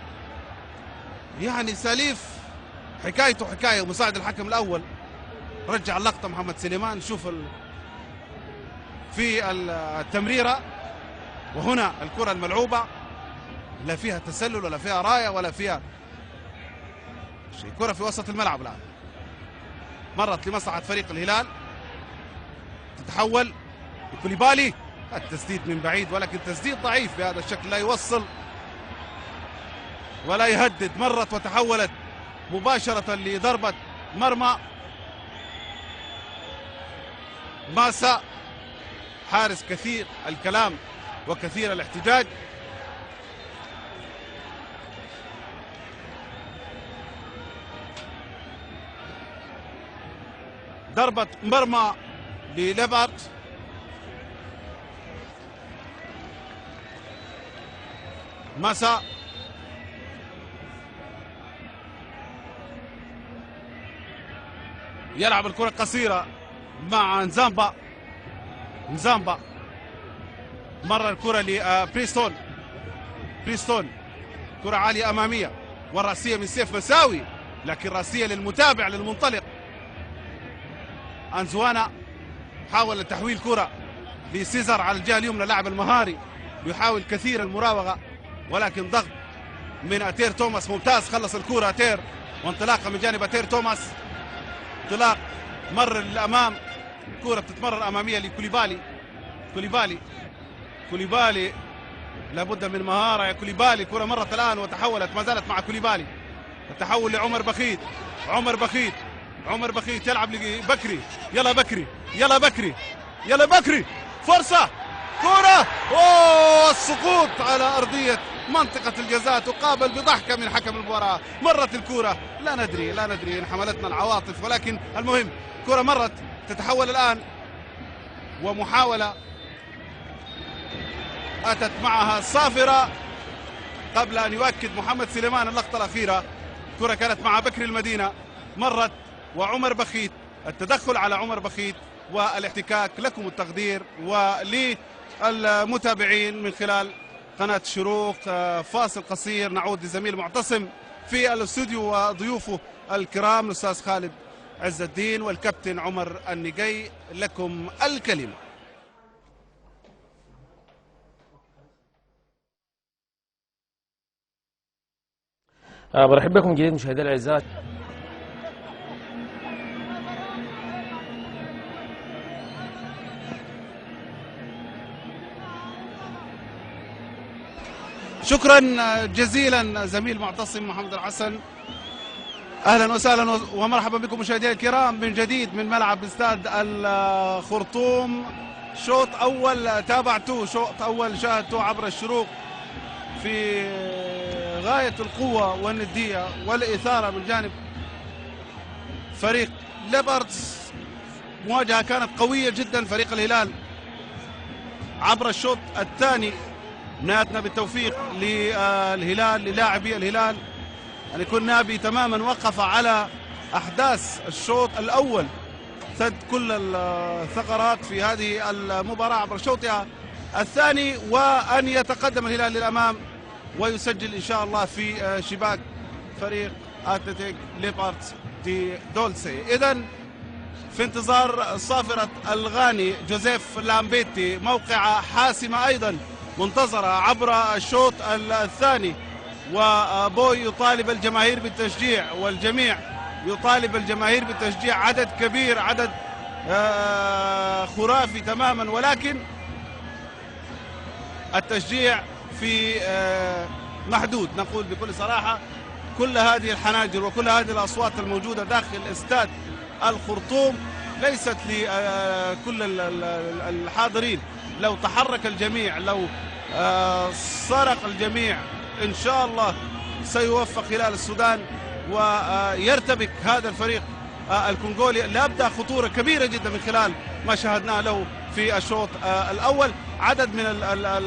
يعني سليف حكايته حكاية. مساعد الحكم الأول رجع اللقطة محمد سليمان، نشوف في التمريرة، وهنا الكرة الملعوبة لا فيها تسلل ولا فيها راية ولا فيها شيء. كرة في وسط الملعب الآن مرت لمصلحة فريق الهلال، تتحول لكوليبالي، التسديد من بعيد ولكن تسديد ضعيف بهذا الشكل، لا يوصل ولا يهدد. مرت وتحولت مباشرة لضربة مرمى. ماسا حارس كثير الكلام وكثير الاحتجاج. ضربة مرمى لليبرت، ماسا يلعب الكرة قصيرة مع نزامبا، مرة الكرة لبريستون، كرة عالية أمامية والرأسية من سيف مساوي، لكن رأسية للمتابع للمنطلق. أنزوانا حاول تحويل كرة لسيزر على الجهة اليمنى، لاعب المهاري يحاول كثير المراوغة، ولكن ضغط من أتير توماس ممتاز. خلص الكرة أتير، وانطلاقة من جانب أتير توماس، انطلاق مر للأمام، الكرة بتتمرر أمامية كوليبالي لابد من مهارة يا كوليبالي. كرة مرت الآن وتحولت، ما زالت مع كوليبالي. التحول لعمر بخيت، عمر بخيت يلعب لبكري، يلا بكري، فرصة، كرة، السقوط على أرضية منطقة الجزاء، تقابل بضحكة من حكم المباراة. مرت الكرة، لا ندري إن حملتنا العواطف، ولكن المهم كرة مرت، تتحول الآن ومحاولة أتت معها صافرة قبل أن يؤكد محمد سليمان اللقطة الأخيرة. كرة كانت مع بكري المدينة، مرت وعمر بخيت، التدخل على عمر بخيت والاحتكاك. لكم التقدير وللمتابعين من خلال قناة الشروق. فاصل قصير، نعود لزميل معتصم في الاستوديو وضيوفه الكرام الأستاذ خالد عز الدين والكابتن عمر النقي. لكم الكلمة.
برحب بكم جديد مشاهدينا الاعزاء.
شكرا جزيلا زميل معتصم محمد الحسن. اهلا وسهلا ومرحبا بكم مشاهدينا الكرام من جديد من ملعب استاد الخرطوم. شوط اول تابعته، شوط اول شاهدته عبر الشروق في غاية القوة والندية والإثارة من جانب فريق ليبرتس. مواجهة كانت قوية جدا. فريق الهلال عبر الشوط الثاني ناتنا بالتوفيق للهلال، للاعبي الهلال، أن يكون نابي تماما وقف على أحداث الشوط الأول، سد كل الثغرات في هذه المباراة عبر شوطها الثاني، وأن يتقدم الهلال للأمام ويسجل إن شاء الله في شباك فريق أتلتيك ليبرتس دي دولسي. إذن في انتظار صافرة الغاني جوزيف لامبيتي، موقعة حاسمة أيضا منتظرة عبر الشوط الثاني، وبوي يطالب الجماهير بالتشجيع والجميع يطالب الجماهير بالتشجيع. عدد كبير، عدد خرافي تماما، ولكن التشجيع في محدود. نقول بكل صراحة كل هذه الحناجر وكل هذه الأصوات الموجودة داخل استاد الخرطوم ليست لكل الحاضرين. لو تحرك الجميع، لو صرخ الجميع، إن شاء الله سيوفق هلال السودان ويرتبك هذا الفريق الكونغولي. لابد خطورة كبيرة جدا من خلال ما شاهدناه له في الشوط الأول. عدد من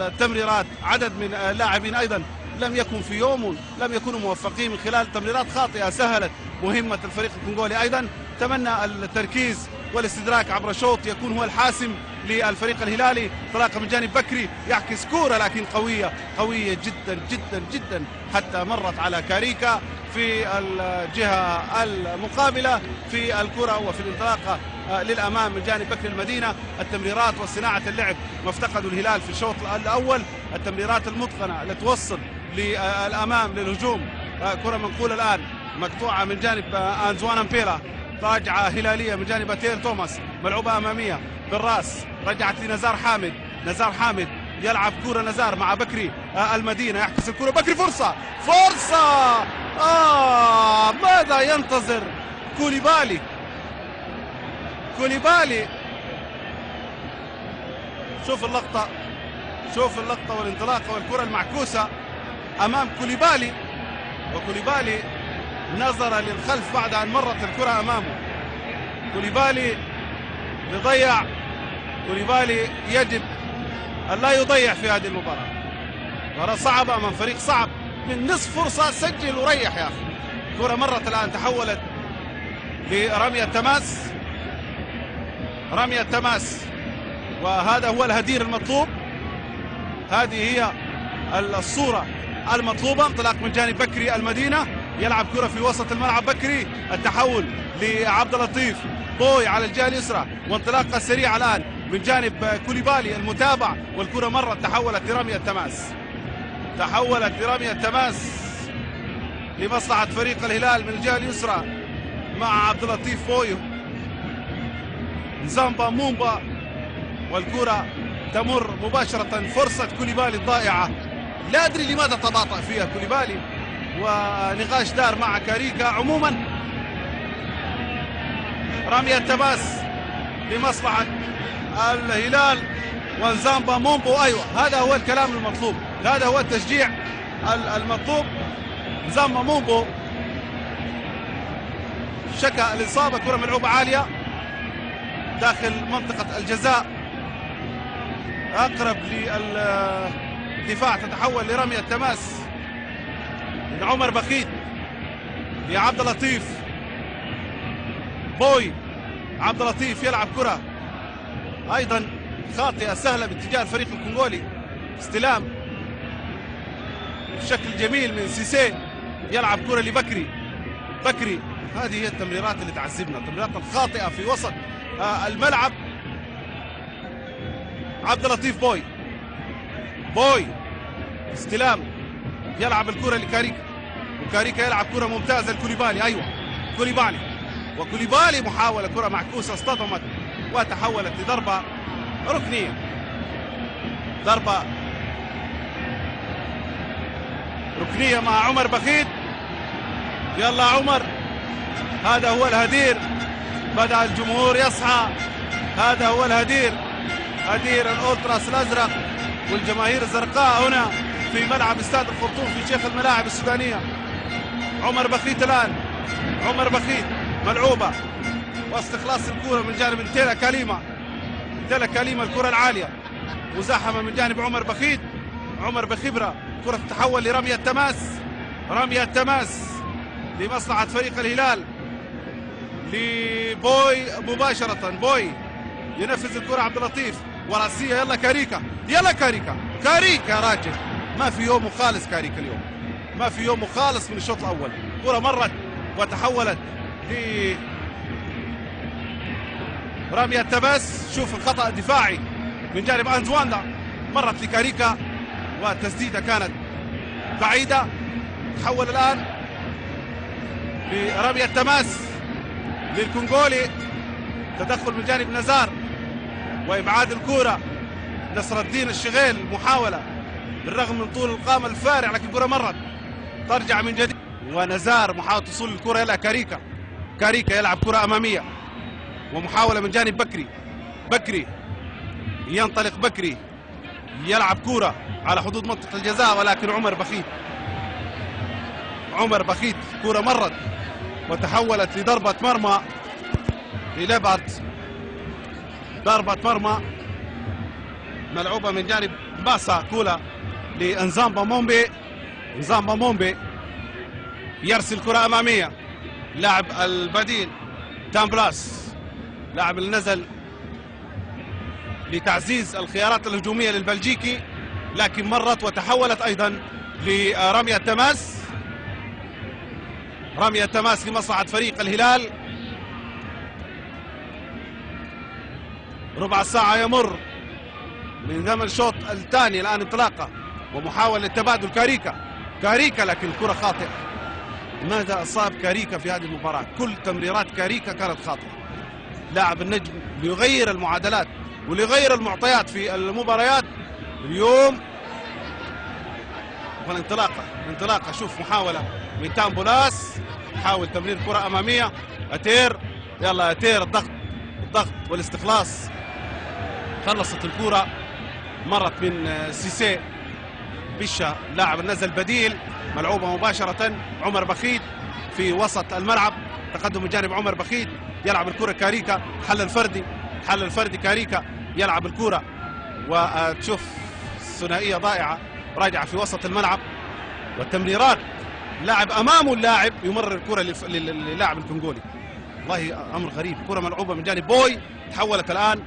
التمريرات، عدد من اللاعبين أيضا لم يكن في يوم، لم يكونوا موفقين من خلال تمريرات خاطئة سهلت مهمة الفريق الكونغولي. أيضا تمنى التركيز والاستدراك عبر الشوط يكون هو الحاسم للفريق الهلالي. انطلاقه من جانب بكري يعكس كورة لكن قوية جدا جدا جدا، حتى مرت على كاريكا في الجهة المقابلة في الكرة وفي الانطلاقة للأمام من جانب بكري المدينة. التمريرات وصناعة اللعب ما افتقدوا الهلال في الشوط الأول، التمريرات المتقنة اللي توصل للأمام للهجوم. كرة منقولة الآن مقطوعة من جانب أنزوان أمبيلا، راجعة هلالية من جانب أتير توماس، ملعوبة أمامية بالراس، رجعت لنزار حامد. نزار حامد يلعب كرة نزار مع بكري المدينة، يحكس الكرة بكري، فرصة ماذا ينتظر كوليبالي؟ شوف اللقطة والانطلاقة والكرة المعكوسة أمام كوليبالي، وكوليبالي نظر للخلف بعد أن مرت الكرة أمامه. كوليبالي يضيع، كوليبالي يجب أن لا يضيع في هذه المباراة. مباراة صعبة أمام فريق صعب، من نصف فرصة سجل وريح يا أخي. كرة مرت الآن تحولت لرمية تماس، وهذا هو الهدير المطلوب، هذه هي الصورة المطلوبة. انطلاق من جانب بكري المدينة، يلعب كرة في وسط الملعب بكري، التحول لعبد اللطيف، بوي على الجهة اليسرى، وانطلاقة سريعة الآن من جانب كوليبالي المتابع، والكرة مرت تحولت لرمية تماس لمصلحة فريق الهلال من الجهة اليسرى مع عبد اللطيف بوي، زامبا مومبا، والكرة تمر مباشرة. فرصة كوليبالي الضائعة، لا أدري لماذا تباطأ فيها كوليبالي، ونقاش دار مع كاريكا. عموما رمية تماس لمصلحة الهلال وزامبا مومبو. أيوة، هذا هو الكلام المطلوب، هذا هو التشجيع المطلوب. زامبا مومبو شكى الإصابة، كرة ملعوبة عالية داخل منطقة الجزاء أقرب للدفاع، تتحول لرمية تماس من عمر بخيت لعبد اللطيف. بوي عبد اللطيف يلعب كرة أيضا خاطئة سهلة باتجاه الفريق الكونغولي، استلام بشكل جميل من سيسي، يلعب كرة لبكري. بكري، هذه هي التمريرات اللي تعذبنا، التمريرات الخاطئة في وسط الملعب. عبد اللطيف بوي استلام، يلعب الكرة لكاريكا، وكاريكا يلعب كرة ممتازة لكوليبالي. أيوة وكوليبالي محاولة كرة معكوسة اصطدمت وتحولت لضربة ركنية. ضربة ركنية مع عمر بخيت. يلا عمر، هذا هو الهدير، بدأ الجمهور يصحى، هذا هو الهدير، هدير الأولتراس الأزرق والجماهير الزرقاء هنا في ملعب استاد الخرطوم في شيخ الملاعب السودانية. عمر بخيت الآن، عمر بخيت ملعوبة واستخلاص الكرة من جانب تيلا كاليما الكرة العالية، مزاحمة من جانب عمر بخيت. عمر بخبرة، كرة تتحول لرمية تماس لمصلحة فريق الهلال، لبوي مباشرة. بوي ينفذ الكرة، عبد اللطيف وراسية. يلا كاريكا يا راجل، ما في يومه خالص كاريكا اليوم، ما في يومه خالص من الشوط الأول. كرة مرت وتحولت رمية تماس. شوف الخطأ الدفاعي من جانب أنزواندا، مرت لكاريكا والتسديدة كانت بعيدة. تحول الآن لرمية تماس للكونغولي، تدخل من جانب نزار وإبعاد الكرة. نصر الدين الشغيل محاولة بالرغم من طول القامة الفارع، لكن الكرة مرت ترجع من جديد. ونزار محاولة وصول الكرة إلى كاريكا يلعب كرة أمامية ومحاولة من جانب بكري ينطلق بكري، يلعب كرة على حدود منطقة الجزاء، ولكن عمر بخيت كرة مرت وتحولت لضربة مرمى لليبارت. ضربة مرمى ملعوبة من جانب باسا كولا لانزامبا مومبي يرسل كرة أمامية. لاعب البديل تامبلاس، لاعب اللي نزل لتعزيز الخيارات الهجومية للبلجيكي، لكن مرت وتحولت أيضا لرمية تماس لمصلحة فريق الهلال. ربع ساعة يمر من زمن الشوط الثاني، الآن انطلاقة ومحاولة للتبادل. كاريكا لكن الكرة خاطئة. ماذا أصاب كاريكا في هذه المباراة؟ كل تمريرات كاريكا كانت خاطئة. لاعب النجم ليغير المعادلات وليغير المعطيات في المباريات اليوم. والانطلاقة شوف محاولة من تامبولاس، يحاول تمرير كرة أمامية. يلا أتير، الضغط والاستخلاص. خلصت الكرة، مرت من سيسي. بيشا لاعب النزل بديل، ملعوبة مباشرة. عمر بخيت في وسط الملعب، تقدم من جانب عمر بخيت، يلعب الكرة كاريكا. حل الفردي كاريكا يلعب الكرة، وتشوف ثنائية ضائعة راجعة في وسط الملعب. والتمريرات لاعب أمامه، اللاعب يمرر الكرة للاعب الكونغولي. والله أمر غريب. كرة ملعوبة من جانب بوي، تحولت الآن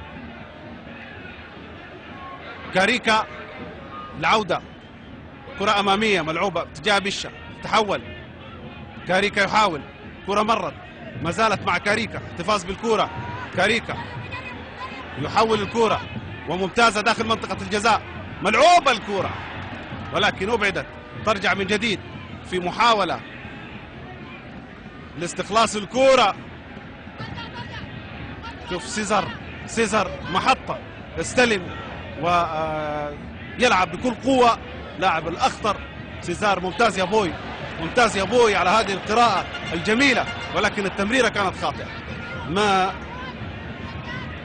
كاريكا. العودة كرة أمامية ملعوبة اتجاه بيشا، تحول كاريكا يحاول. كرة مرت، ما زالت مع كاريكا، احتفاظ بالكرة. كاريكا يحول الكرة وممتازة داخل منطقة الجزاء، ملعوبة الكرة ولكن أبعدت. ترجع من جديد في محاولة لاستخلاص الكرة. شوف سيزر محطة، استلم ويلعب بكل قوة. لاعب الأخضر سيزار، ممتاز يا بوي على هذه القراءة الجميلة، ولكن التمريرة كانت خاطئة. ما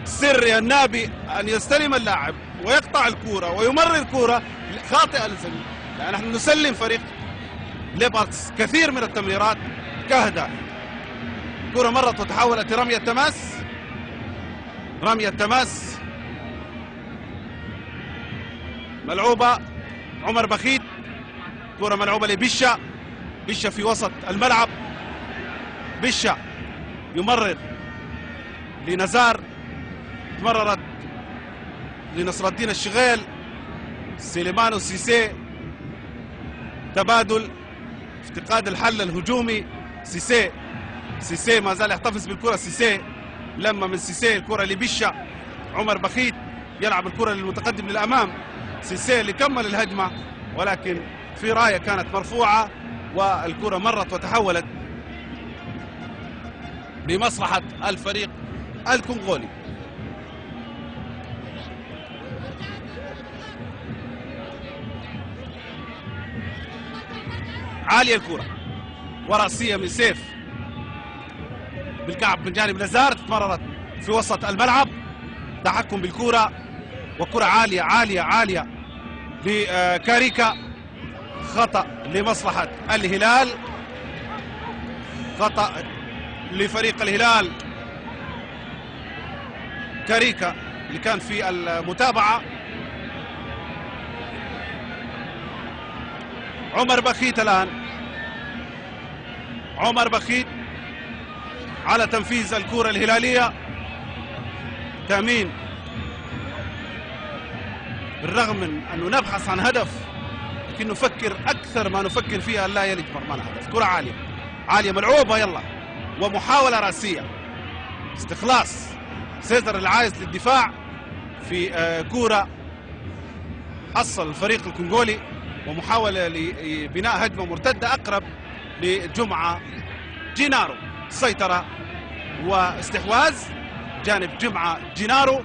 سر يا النابي أن يستلم اللاعب ويقطع الكرة ويمرر كرة خاطئة للزميل، لأن نحن نسلم فريق ليبارتس كثير من التمريرات كهدى. كرة مرت وتحولت لرمية تماس ملعوبة. عمر بخيت، كرة ملعوبة لبيشا في وسط الملعب. بيشا يمرر لنزار، تمررت لنصر الدين الشغيل. سيليمانو سيسي تبادل، افتقاد الحل الهجومي. سيسي ما زال يحتفظ بالكرة. سيسي لما من سيسي الكرة لبشة، عمر بخيت يلعب الكرة للمتقدم للأمام. سيسي اللي كمل الهجمة، ولكن في راية كانت مرفوعة والكرة مرت وتحولت بمصلحة الفريق الكونغولي. عالية الكرة ورأسية من سيف بالكعب من جانب لازار، تمررت في وسط الملعب. تحكم بالكرة وكرة عالية عالية عالية لكاريكا. خطأ لمصلحة الهلال، خطأ لفريق الهلال. كاريكا اللي كان في المتابعة. عمر بخيت الآن، عمر بخيت على تنفيذ الكرة الهلالية. تأمين، بالرغم من أنه نبحث عن هدف لكن نفكر أكثر ما نفكر فيها لا يلج مرمانا هدف. كرة عالية عالية ملعوبة يلا، ومحاولة رأسية استخلاص سيزر العايز للدفاع في كرة حصل الفريق الكونغولي، ومحاولة لبناء هجمة مرتدة أقرب لجمعة جينارو. سيطرة واستحواذ جانب جمعة جينارو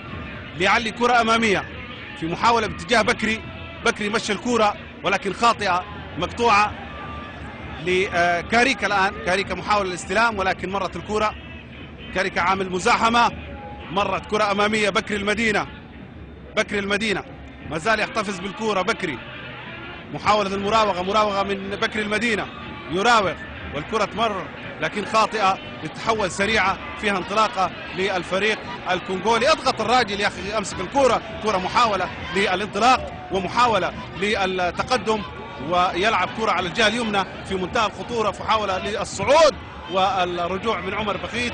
ليعلي كرة أمامية في محاولة باتجاه بكري. بكري مشى الكرة ولكن خاطئة مقطوعة لكاريكا. الآن كاريكا محاولة الاستلام ولكن مرت الكرة. كاريكا عامل مزاحمة، مرت كرة أمامية. بكري المدينة، بكري المدينة ما زال يحتفظ بالكرة. بكري محاولة المراوغة، مراوغة من بكري المدينة، يراوغ والكرة تمر لكن خاطئة، تتحول سريعة فيها انطلاقة للفريق الكونغولي. اضغط الراجل يا أخي، أمسك الكرة. كرة محاولة للانطلاق ومحاولة للتقدم، ويلعب كرة على الجهة اليمنى في منتهى الخطورة، محاولة للصعود والرجوع من عمر بخيت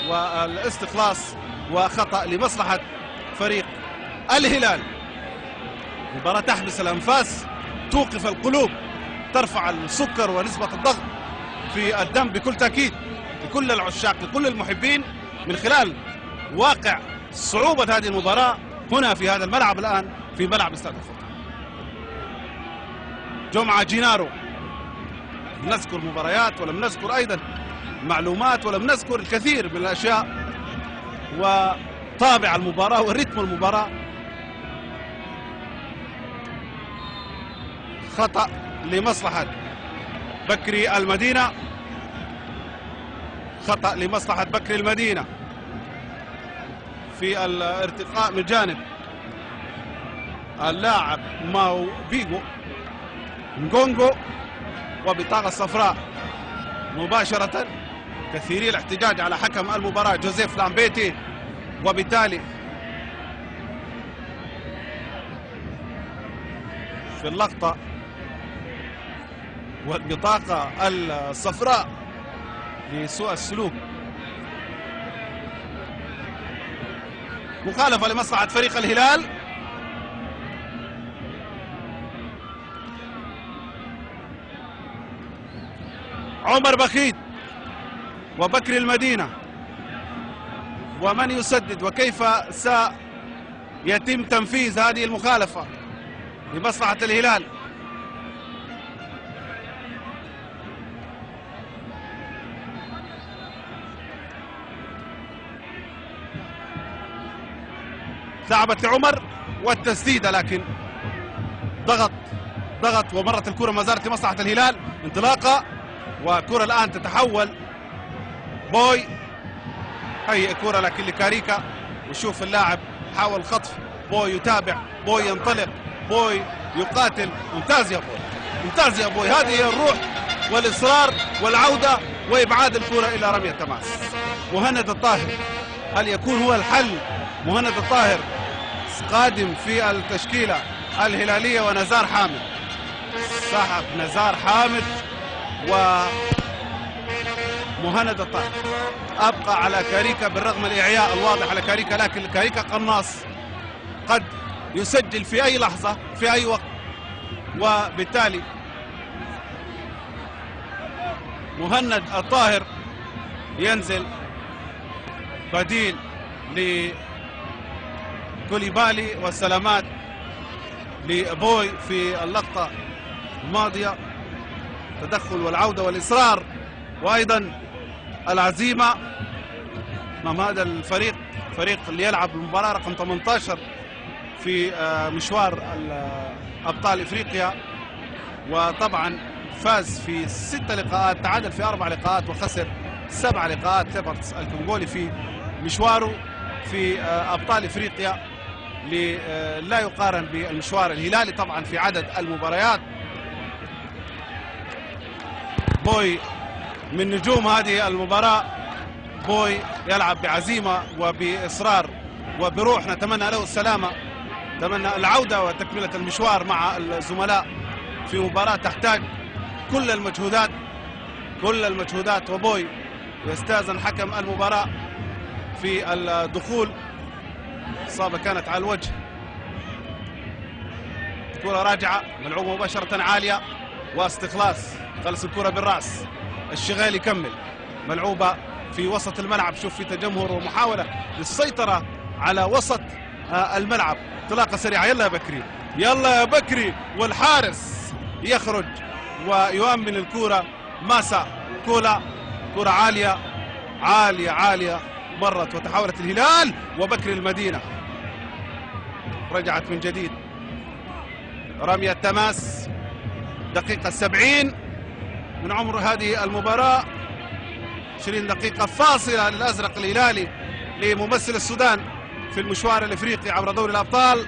والاستخلاص، وخطأ لمصلحة فريق الهلال. مباراة تحبس الأنفاس، توقف القلوب، ترفع السكر ونسبة الضغط في الدم بكل تأكيد لكل العشاق لكل المحبين من خلال واقع صعوبة هذه المباراة هنا في هذا الملعب الآن في ملعب استاد الخطة. جمعة جينارو، نذكر مباريات ولم نذكر أيضا معلومات ولم نذكر الكثير من الأشياء وطابع المباراة ورتم المباراة. خطأ لمصلحة بكري المدينة، خطأ لمصلحة بكري المدينة في الارتقاء من جانب اللاعب ماو بيغو نغونغو، وبطاقة صفراء مباشرة. كثيري الاحتجاج على حكم المباراة جوزيف لامبيتي، وبالتالي في اللقطة والبطاقة الصفراء لسوء السلوك. مخالفة لمصلحة فريق الهلال. عمر بخيت وبكري المدينة، ومن يسدد وكيف سيتم تنفيذ هذه المخالفة لمصلحة الهلال. لعبت لعمر والتسديدة، لكن ضغط ومرت الكرة ما زالت لمصلحة الهلال. انطلاقة وكرة الآن تتحول. بوي هي كرة لكن لكاريكا، وشوف اللاعب حاول خطف. بوي يتابع، بوي ينطلق، بوي يقاتل. ممتاز يا بوي، ممتاز يا بوي. هذه هي الروح والإصرار والعودة وإبعاد الكرة إلى رمية تماس. مهند الطاهر، هل يكون هو الحل؟ مهند الطاهر قادم في التشكيلة الهلالية، ونزار حامد سحب نزار حامد ومهند الطاهر. أبقى على كاريكا بالرغم من الإعياء الواضح على كاريكا، لكن كاريكا قناص قد يسجل في أي لحظة في أي وقت، وبالتالي مهند الطاهر ينزل بديل لكوليبالي، والسلامات لبوي في اللقطة الماضية. تدخل والعودة والإصرار وأيضا العزيمة أمام هذا الفريق، فريق اللي يلعب المباراة رقم 18 في مشوار أبطال إفريقيا، وطبعا فاز في 6 لقاءات، تعادل في 4 لقاءات، وخسر 7 لقاءات ليبرتس الكونغولي في مشواره في أبطال إفريقيا، لا يقارن بالمشوار الهلالي طبعا في عدد المباريات. بوي من نجوم هذه المباراة، بوي يلعب بعزيمة وبإصرار وبروح، نتمنى له السلامة، نتمنى العودة وتكملة المشوار مع الزملاء في مباراة تحتاج كل المجهودات. وبوي يستأذن حكم المباراة في الدخول، إصابة كانت على الوجه. الكرة راجعة ملعوبة مباشرة عالية واستخلاص، خلص الكرة بالرأس، الشغال يكمل، ملعوبة في وسط الملعب. شوف في تجمهر ومحاولة للسيطرة على وسط الملعب، انطلاقة سريعة، يلا يا بكري، يلا يا بكري، والحارس يخرج ويؤمن الكرة. ماسا كولا، كرة عالية عالية عالية، مرت وتحولت الهلال، وبكري المدينة رجعت من جديد. رمية تماس، دقيقة 70 من عمر هذه المباراة، 20 دقيقة فاصلة للأزرق الهلالي لممثل السودان في المشوار الإفريقي عبر دوري الأبطال.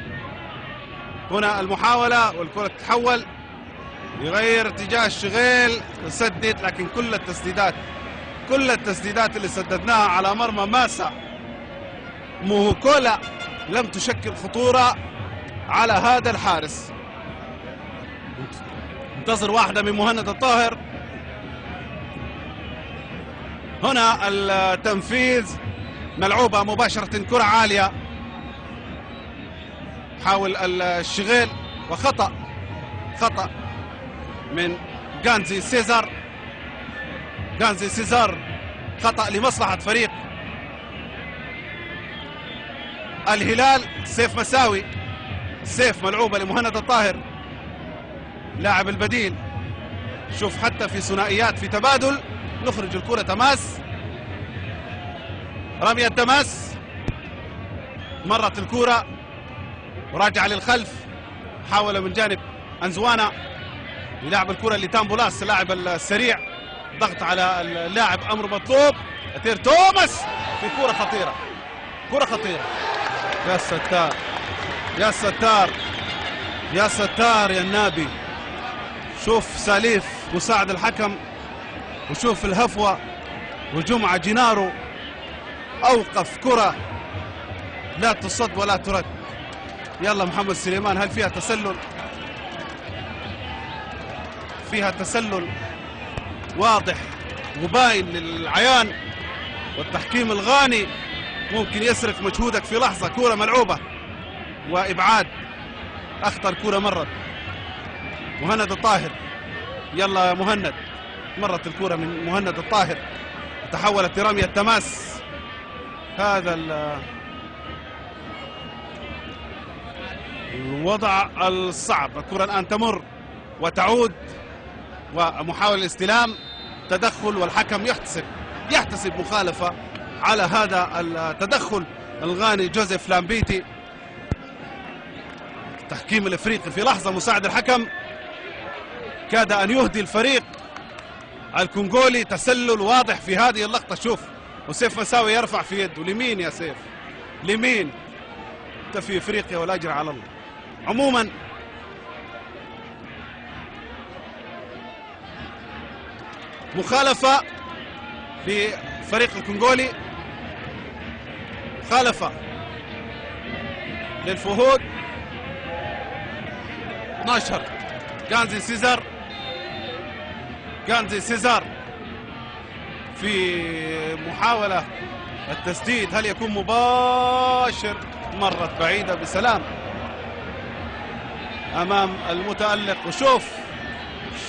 هنا المحاولة والكرة تتحول، يغير اتجاه الشغيل، يسدد، لكن كل التسديدات اللي سددناها على مرمى ماسا موهوكولا لم تشكل خطورة على هذا الحارس. انتظر واحدة من مهند الطاهر. هنا التنفيذ، ملعوبة مباشرة، كرة عالية، حاول الشغيل، وخطأ من غانزي سيزار، خطأ لمصلحة فريق الهلال. سيف مساوي، سيف ملعوبة لمهند الطاهر لاعب البديل. شوف حتى في ثنائيات في تبادل، نخرج الكرة تماس، رمية تماس، مرت الكرة وراجع للخلف، حاول من جانب أنزوانا يلعب الكرة لتامبولاس اللاعب السريع، ضغط على اللاعب، أمر مطلوب، أتير توماس في كرة خطيرة. يا ستار يا ستار يا ستار يا النابي. شوف ساليف مساعد الحكم، وشوف الهفوة، وجمعة جينارو أوقف كرة لا تصد ولا ترد. يلا محمد سليمان، هل فيها تسلل؟ فيها تسلل واضح وباين للعيان، والتحكيم الغاني ممكن يسرق مجهودك في لحظة. كرة ملعوبة وإبعاد، أخطر كرة مرت. مهند الطاهر، يلا يا مهند، مرت الكرة من مهند الطاهر، تحولت لرمية تماس. هذا الوضع الصعب. الكرة الآن تمر وتعود، ومحاولة استلام، تدخل، والحكم يحتسب مخالفة على هذا التدخل الغاني جوزيف لامبيتي. التحكيم الافريقي في لحظة مساعد الحكم كاد ان يهدي الفريق الكونغولي. تسلل واضح في هذه اللقطة. شوف، وسيف مساوي يرفع في يده. لمين يا سيف؟ لمين؟ انت في افريقيا والاجر على الله. عموما مخالفة في فريق الكونغولي، مخالفة للفهود. 12 غانزي سيزار في محاولة التسديد، هل يكون مباشر؟ مرت بعيدة بسلام أمام المتألق. وشوف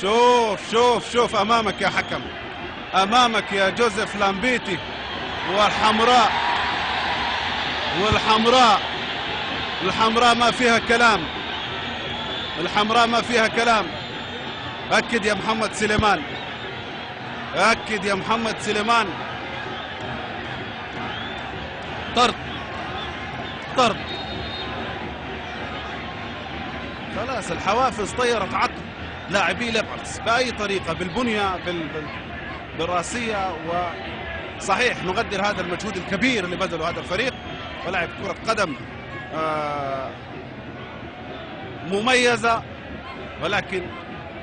شوف شوف شوف أمامك يا حكم، أمامك يا جوزيف لامبيتي. والحمراء ما فيها كلام. الحمراء ما فيها كلام. أكد يا محمد سليمان، أكد يا محمد سليمان. طرد. خلاص الحوافز طيرت عقل لاعبي ليبرتس بأي طريقة، بالبنية بالراسية. وصحيح نقدر هذا المجهود الكبير اللي بذله هذا الفريق، ولعب كرة قدم مميزة، ولكن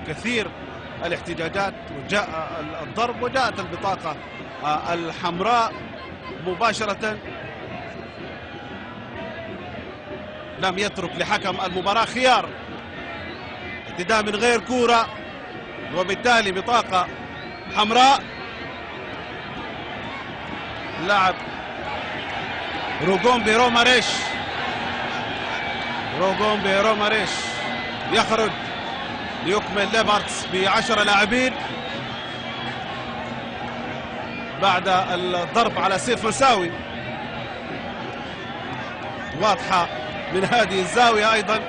كثير الاحتجاجات وجاء الضرب وجاءت البطاقة الحمراء مباشرة. لم يترك لحكم المباراة خيار، ابتداء من غير كورة، وبالتالي بطاقة حمراء. اللاعب روغومبي روماريش يخرج ليكمل ليبرتس ب10 لاعبين بعد الضرب على سيف مساوي. واضحة من هذه الزاوية أيضا،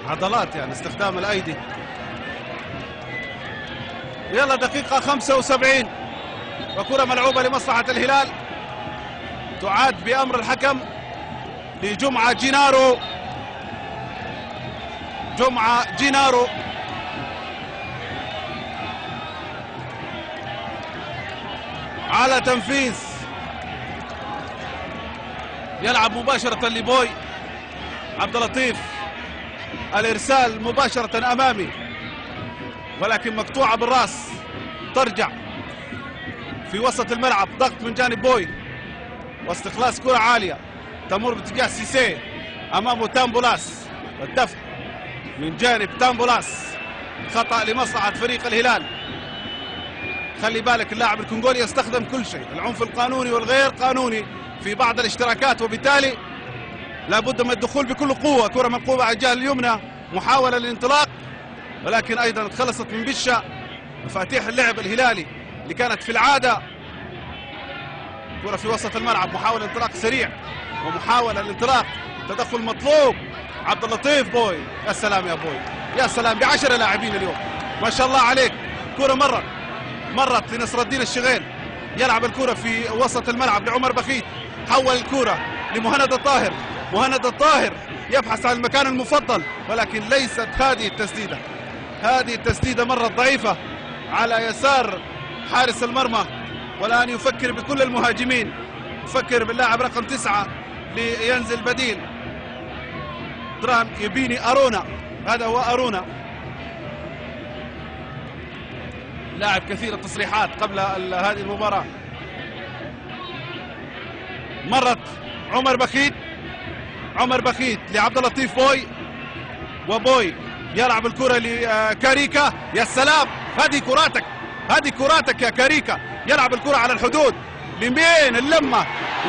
عضلات يعني استخدام الأيدي. يلا دقيقة 75 وكرة ملعوبة لمصلحة الهلال، تعاد بأمر الحكم لجمعة جينارو. على تنفيذ، يلعب مباشرة لبوي عبد اللطيف. الإرسال مباشرة أمامي، ولكن مقطوعة بالراس، ترجع في وسط الملعب. ضغط من جانب بوي واستخلاص كرة عالية تمر باتجاه سيسي، أمامه تامبولاس. الدفع من جانب تامبولاس، خطأ لمصلحة فريق الهلال. خلي بالك اللاعب الكونغولي يستخدم كل شيء، العنف القانوني والغير قانوني في بعض الاشتراكات، وبالتالي لابد من الدخول بكل قوة. كرة منقوبة على الجهة اليمنى، محاولة للانطلاق، ولكن أيضا اتخلصت من بشة مفاتيح اللعب الهلالي اللي كانت في العادة. كرة في وسط الملعب، محاولة انطلاق سريع ومحاولة الانطلاق، تدخل مطلوب. عبد اللطيف بوي، يا سلام يا بوي، يا سلام، ب10 لاعبين اليوم، ما شاء الله عليك. كرة مرت لنصر الدين الشغيل، يلعب الكرة في وسط الملعب لعمر بخيت، حول الكرة لمهند الطاهر. مهند الطاهر يبحث عن المكان المفضل، ولكن ليست هذه التسديدة. هذه التسديدة مرت ضعيفة على يسار حارس المرمى، والآن يفكر بكل المهاجمين، يفكر باللاعب رقم 9 لينزل بديل. درام يبيني أرونا، هذا هو أرونا، لاعب كثير التصريحات قبل هذه المباراة. مرت عمر بخيت لعبد اللطيف بوي، وبوي يلعب الكرة لكاريكا. يا سلام، هذه كراتك يا كاريكا. يلعب الكرة على الحدود، لمين اللمة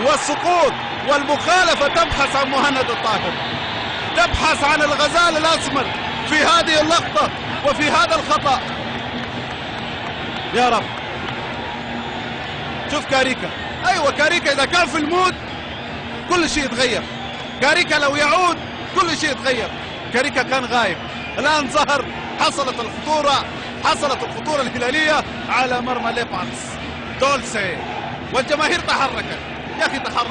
والسقوط والمخالفة. تبحث عن مهند الطاهر، تبحث عن الغزال الأسمر في هذه اللقطة وفي هذا الخطأ. يا رب، شوف كاريكا. أيوة كاريكا إذا كان في المود كل شيء يتغير. كاريكا لو يعود كل شيء يتغير. كاريكا كان غايب، الآن ظهر. حصلت الخطورة الهلالية على مرمى ليبرتس. دولسي والجماهير تحركت. يا أخي تحرك،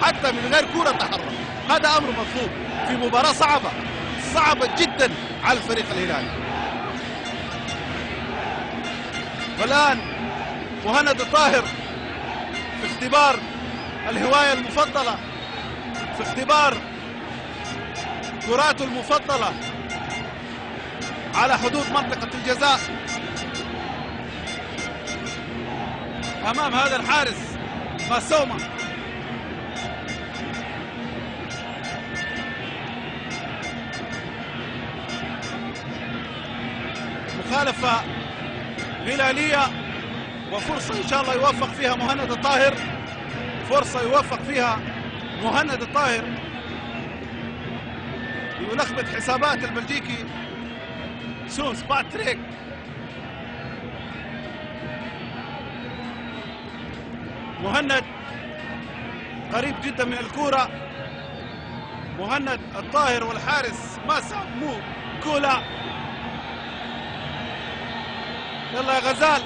حتى من غير كرة تحرك. هذا أمر مطلوب في مباراة صعبة جدا على الفريق الهلالي. والآن مهند الطاهر في اختبار الهواية المفضلة، في اختبار كراته المفضلة على حدود منطقة الجزاء أمام هذا الحارس ماسوما. مخالفة هلالية، وفرصة إن شاء الله يوفق فيها مهند الطاهر، يلخبط حسابات البلجيكي سونس باتريك مهند قريب جدا من الكرة، مهند الطاهر والحارس ما ساب مو كولا. يلا يا غزال،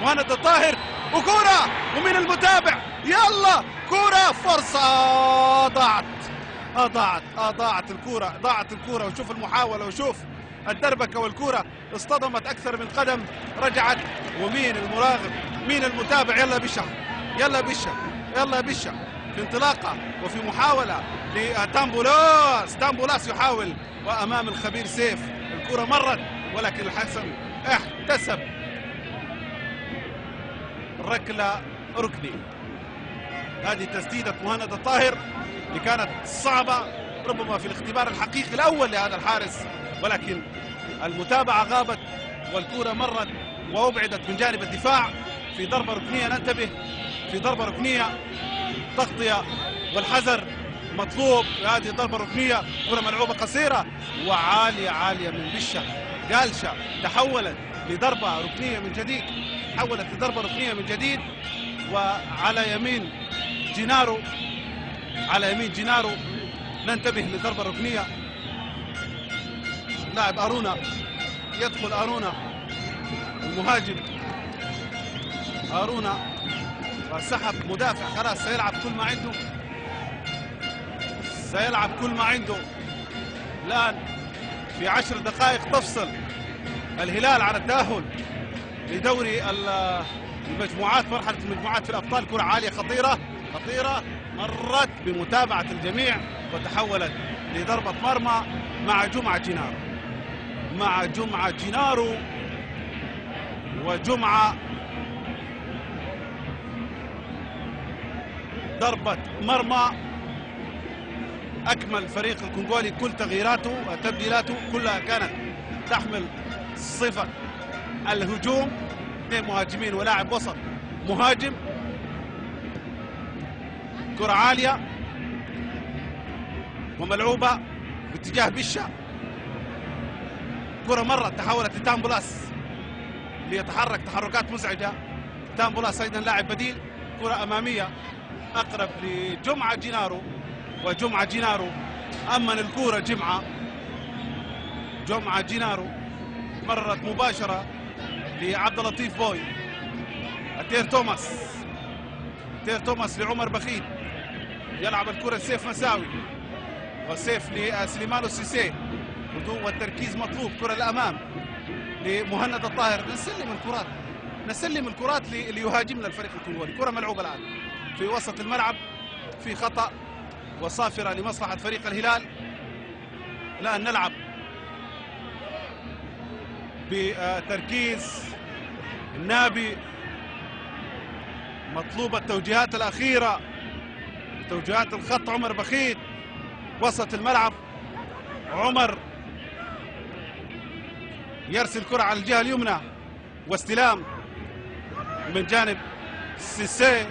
مهند الطاهر وكرة، ومن المتابع يلا كرة، فرصة ضاعت الكرة، ضاعت الكرة. وشوف المحاولة وشوف الدربكة، والكرة اصطدمت أكثر من قدم، رجعت. ومين المراقب؟ مين المتابع؟ يلا بشا، يلا بشا، يلا بشا، في انطلاقة وفي محاولة لتامبولاس يحاول، وأمام الخبير سيف الكرة مرت، ولكن الحسم احتسب ركلة ركني. هذه تسديدة مهند الطاهر اللي كانت صعبة ربما في الاختبار الحقيقي الأول لهذا الحارس، ولكن المتابعة غابت والكرة مرت وأبعدت من جانب الدفاع. في ضربة ركنية، ننتبه، في ضربة ركنية، تغطية والحذر مطلوب. هذه ضربة ركنية، كرة ملعوبة قصيرة وعالية من بشة جالشة، تحولت لضربة ركنية من جديد، تحولت لضربة ركنية من جديد. وعلى يمين جينارو، على يمين جينارو، ننتبه للضربة الركنية. لاعب أرونا، يدخل أرونا المهاجم، أرونا وسحب مدافع، خلاص سيلعب كل ما عنده، سيلعب كل ما عنده. الآن في 10 دقائق تفصل الهلال عن التأهل لدوري المجموعات، مرحلة المجموعات في الأبطال. كرة عالية خطيرة، مرت بمتابعة الجميع وتحولت لضربة مرمى مع جمعة جينارو، وجمعة ضربة مرمى. أكمل فريق الكونغولي كل تغييراته وتبديلاته كلها كانت تحمل صفة الهجوم. 2 مهاجمين ولاعب وسط مهاجم. كرة عالية وملعوبة باتجاه بشا، كرة مرت تحولت لتامبولاس ليتحرك تحركات مزعجة. تامبولاس أيضا لاعب بديل. كرة أمامية أقرب لجمعة جينارو، وجمعة جينارو أمن الكرة. جمعة جينارو مرت مباشرة لعبد اللطيف بوي. تير توماس لعمر بخيت، يلعب الكرة سيف مساوي، وسيف لسليمانو سيسي. هدوء والتركيز مطلوب. كرة الأمام لمهند الطاهر. نسلم الكرات ليهاجمنا الفريق الكونغولي. كرة ملعوبة الآن في وسط الملعب، في خطأ وصافرة لمصلحة فريق الهلال. الآن نلعب بتركيز النابي، مطلوبة التوجيهات الأخيرة، توجيهات الخط. عمر بخيت وسط الملعب، عمر يرسل كرة على الجهة اليمنى، واستلام من جانب سيسي،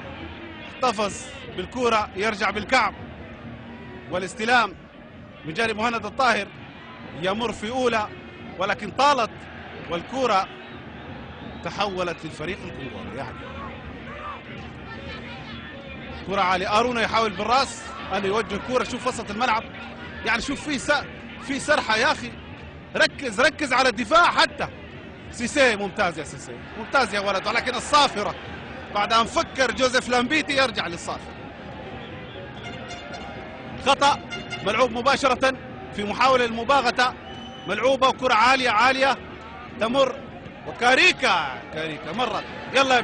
احتفظ بالكرة، يرجع بالكعب، والاستلام من جانب مهند الطاهر، يمر في أولى ولكن طالت، والكرة تحولت للفريق الكونغولي. يعني كرة عالية، أرونا يحاول بالراس أن يوجه الكرة. شوف وسط الملعب، يعني شوف في سرحة يا أخي، ركز على الدفاع. حتى سيسي ممتاز يا سيسي، ممتاز يا ولد، ولكن الصافرة بعد أن فكر جوزيف لامبيتي يرجع للصافرة. خطأ ملعوب مباشرة في محاولة المباغتة، ملعوبة وكرة عالية تمر، وكاريكا مرت. يلا يا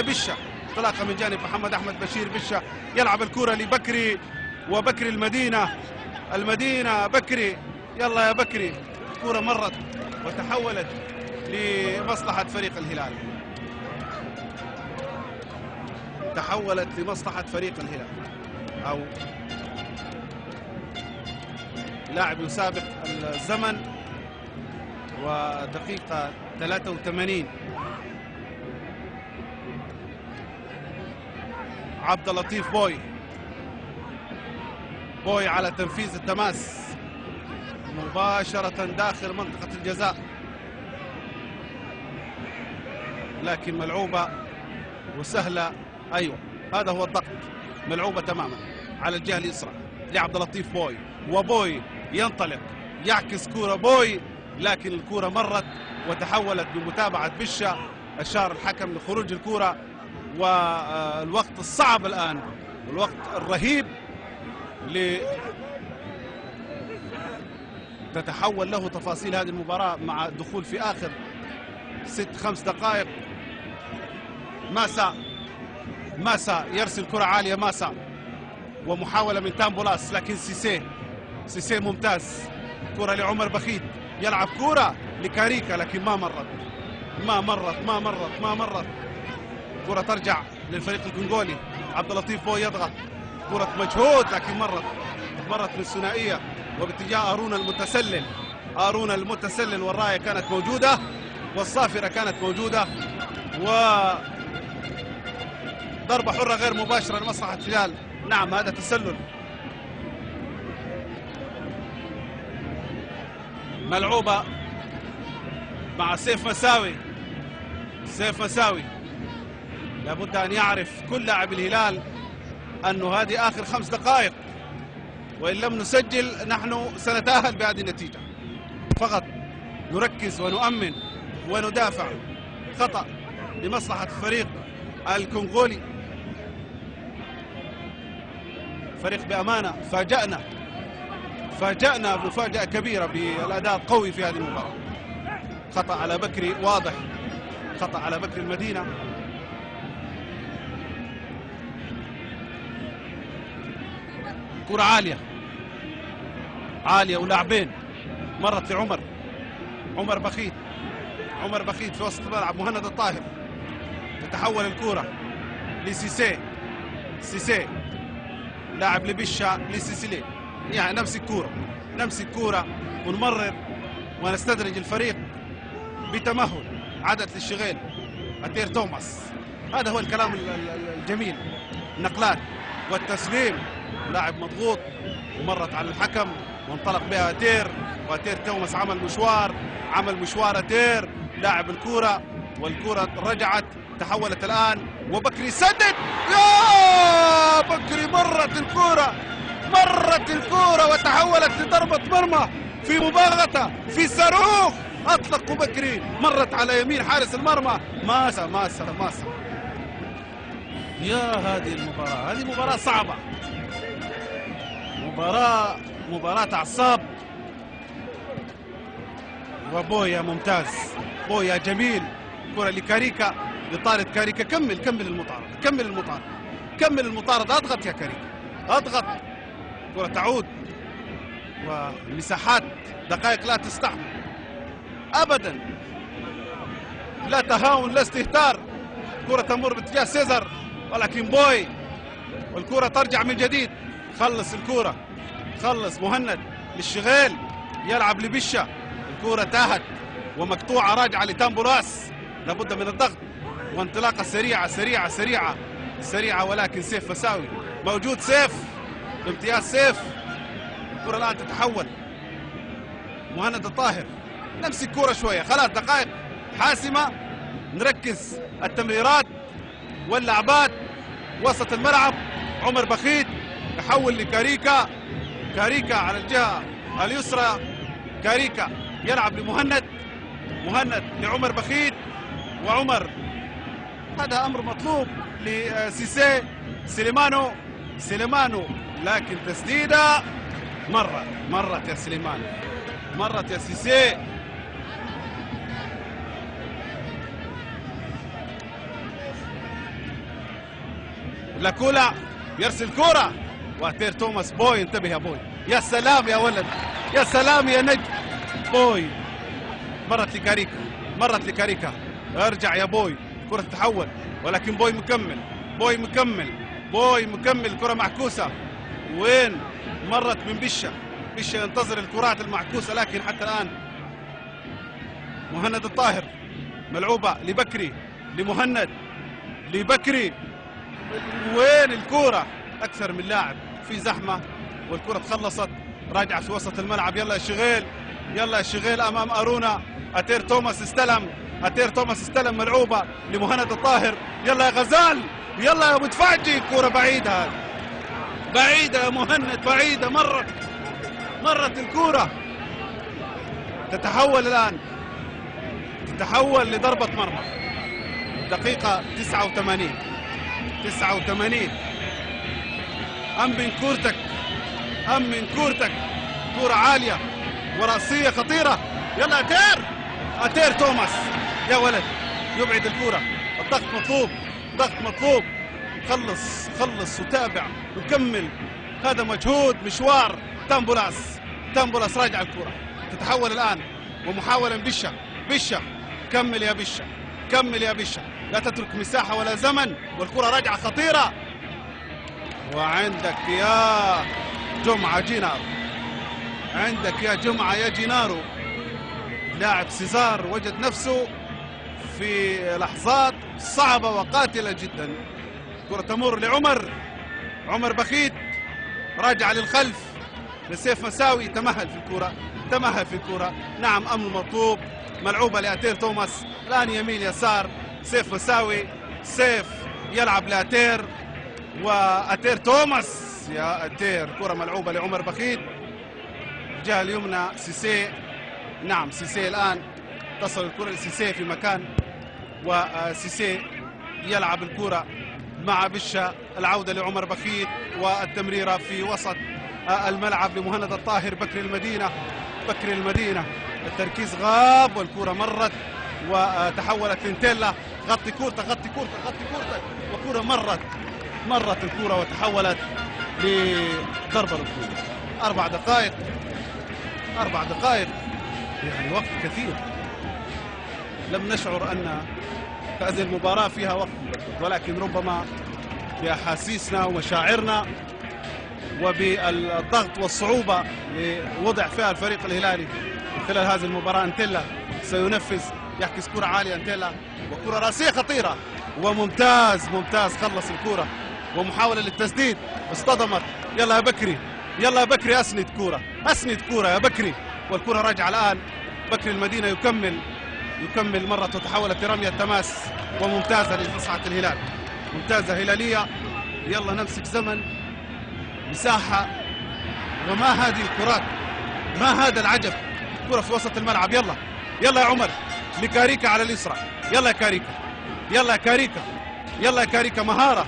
بشا، انطلاقة من جانب محمد أحمد بشير. بشا يلعب الكرة لبكري، وبكري المدينة بكري. يلا يا بكري، الكرة مرت وتحولت لمصلحة فريق الهلال، أو لاعب يسابق الزمن، ودقيقة 83 عبد اللطيف بوي على تنفيذ التماس مباشرة داخل منطقة الجزاء، لكن ملعوبة وسهلة. أيوة هذا هو الضغط، ملعوبة تماما على الجهة اليسرى لعبد اللطيف بوي، وبوي ينطلق يعكس كرة بوي، لكن الكرة مرت وتحولت بمتابعة بشة. أشار الحكم لخروج الكرة، والوقت الصعب الآن، الوقت الرهيب تتحول له تفاصيل هذه المباراة مع الدخول في آخر 5 دقائق. ماسا يرسل كرة عالية، ماسا ومحاولة من تامبولاس، لكن سيسي ممتاز. كرة لعمر بخيت، يلعب كرة لكاريكا لكن ما مرت. كرة ترجع للفريق الكونغولي، عبد اللطيف بوي يضغط، كرة مجهود لكن مرت من الثنائية وباتجاه أرونا المتسلل، والراية كانت موجودة والصافرة كانت موجودة، وضربة حرة غير مباشرة لمصلحة الهلال. نعم هذا تسلل. ملعوبة مع سيف مساوي. لابد أن يعرف كل لاعب الهلال أنه هذه آخر 5 دقائق، وإن لم نسجل نحن سنتأهل بهذه النتيجة. فقط نركز ونؤمن وندافع. خطأ لمصلحة الفريق الكونغولي، فريق بأمانة فاجأنا مفاجأة كبيرة بالأداء القوي في هذه المباراة. خطأ على بكري واضح، خطأ على بكري المدينة. كرة عالية ولاعبين، مرت لعمر بخيت في وسط الملعب. مهند الطاهر، تتحول الكرة لسيسي لاعب لبشة لسيسيلي. يعني نمسك كرة ونمرر ونستدرج الفريق بتمهل. عادت للشغيل أتير توماس، هذا هو الكلام الجميل. نقلات والتسليم، لاعب مضغوط ومرت على الحكم وانطلق بها وأتير توماس عمل مشوار أتير لاعب الكرة، والكرة رجعت تحولت الآن، وبكري سدد. يا بكري مرت الكرة وتحولت لضربة مرمى في مباغتة في صاروخ. أطلق بكري، مرت على يمين حارس المرمى ماسا. يا هذه مباراة صعبة، مباراة أعصاب. وبويا ممتاز، بويا جميل. كرة لكاريكا، لطارد كاريكا. كمل المطارد. اضغط يا كاريكا، اضغط. كرة تعود، والمساحات دقائق لا تستحمل ابدا، لا تهاون لا استهتار. كرة تمر باتجاه سيزر، ولكن بوي، والكرة ترجع من جديد. خلص مهند للشغيل، يلعب لبشة. الكرة تاهت ومقطوعة، راجعة لتامبولاس. لابد من الضغط وانطلاقة سريعة، ولكن سيف مساوي موجود. بامتياز سيف. الكرة الآن تتحول. مهند الطاهر، نمسك كرة شوية، خلاص دقائق حاسمة، نركز التمريرات واللعبات. وسط الملعب عمر بخيت يحول لكاريكا، على الجهة اليسرى. كاريكا يلعب لمهند، لعمر بخيت، وعمر. هذا أمر مطلوب لسيسي. سليمانو، لكن تسديدة مرت يا سليمانو، مرت يا سيسي. لاكولا يرسل كرة، واتير توماس. بوي، انتبه يا بوي. يا سلام يا ولد، يا سلام يا نجم. بوي، مرت لكاريكا. ارجع يا بوي. كرة تتحول، ولكن بوي مكمل. كرة معكوسة، وين مرت من بشة ينتظر الكرات المعكوسة، لكن حتى الآن مهند الطاهر. ملعوبة لبكري، لمهند، لبكري. وين الكرة؟ أكثر من لاعب في زحمة، والكرة تخلصت. راجع في وسط الملعب. يلا يا شغيل أمام أرونا. أتير توماس استلم، اتير توماس استلم ملعوبه لمهند الطاهر. يلا يا غزال، يلا يا متفاجئ. كرة بعيدة هذه، بعيدة يا مهند، بعيدة. مرت الكرة. تتحول الآن، تتحول لضربة مرمى. دقيقة 89. أمن كورتك، أمن كورتك. كرة عالية ورأسية خطيرة. يلا أتير توماس يا ولد، يبعد الكرة. الضغط مطلوب، ضغط مطلوب. خلص وتابع وكمل. هذا مجهود، مشوار. تامبولاس راجع الكرة. تتحول الآن ومحاولة بشة. كمل يا بشة، لا تترك مساحة ولا زمن. والكرة راجعة خطيرة. وعندك يا جمعة جينارو، عندك يا جمعة يا جينارو. لاعب سيزار وجد نفسه في لحظات صعبة وقاتلة جدا. كرة تمر لعمر بخيت، راجع للخلف لسيف مساوي. تمهل في الكرة. نعم، أمر مطلوب. ملعوبة لأتير توماس. الآن يمين يسار سيف مساوي. سيف يلعب لأتير، وأتير توماس. يا أتير، كرة ملعوبة لعمر بخيت. الجهة اليمنى سيسي. نعم، سيسي الآن تصل الكرة لسيسي في مكان، وسيسي يلعب الكرة مع بشة. العودة لعمر بخيت والتمريرة في وسط الملعب لمهند الطاهر. بكر المدينة. التركيز غاب والكرة مرت وتحولت لنتيلا. غطي كورتك. وكرة مرت الكرة وتحولت لضربة ركنية. 4 دقائق يعني وقت كثير. لم نشعر أن هذه المباراة فيها وقت، ولكن ربما بأحاسيسنا ومشاعرنا وبالضغط والصعوبة اللي وضع فيها الفريق الهلالي خلال هذه المباراة. انتيلا سينفذ، يحكس كرة عالية انتيلا، وكرة راسية خطيرة وممتاز. خلص الكرة ومحاولة للتسديد، اصطدمت. يلا يا بكري، أسند كرة يا بكري. والكرة راجعة الآن. بكر المدينة يكمل مرة وتحولت لرمية تماس وممتازة لمصلحة الهلال. ممتازة هلالية. يلا نمسك زمن، مساحة. وما هذه الكرات، ما هذا العجب. كرة في وسط الملعب. يلا يا عمر لكاريكا على اليسرى. يلا يا كاريكا، مهارة.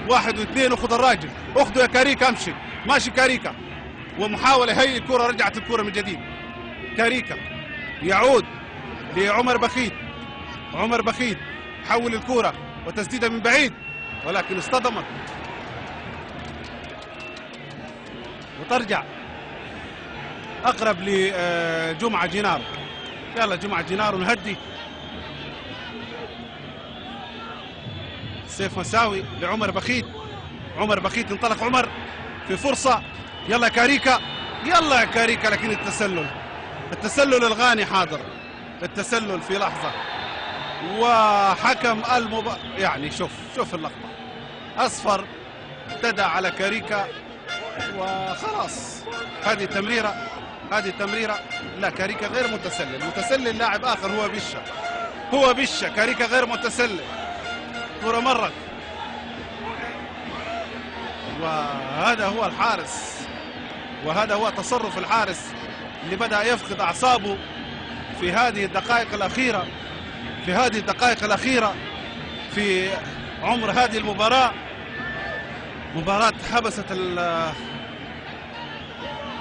1 و2. اخذ الراجل، اخذه يا كاريكا. امشي، ماشي كاريكا. ومحاولة، هي الكرة، رجعت الكرة من جديد. كاريكا يعود لعمر بخيت. حول الكرة وتسديدة من بعيد، ولكن اصطدمت وترجع أقرب لجمعة جينارو. يلا جمعة جينارو، نهدي. سيف مساوي لعمر بخيت. انطلق عمر في فرصة. يلا يا كاريكا، لكن التسلل الغاني حاضر. التسلل في لحظة، وحكم يعني شوف اللقطة. أصفر ابتدى على كاريكا وخلاص. هذه تمريرة. لا، كاريكا غير متسلل. لاعب آخر هو بشة. كاريكا غير متسلل. كرة مرت، وهذا هو الحارس، وهذا هو تصرف الحارس اللي بدأ يفقد أعصابه في هذه الدقائق الأخيرة في عمر هذه المباراة. مباراة حبست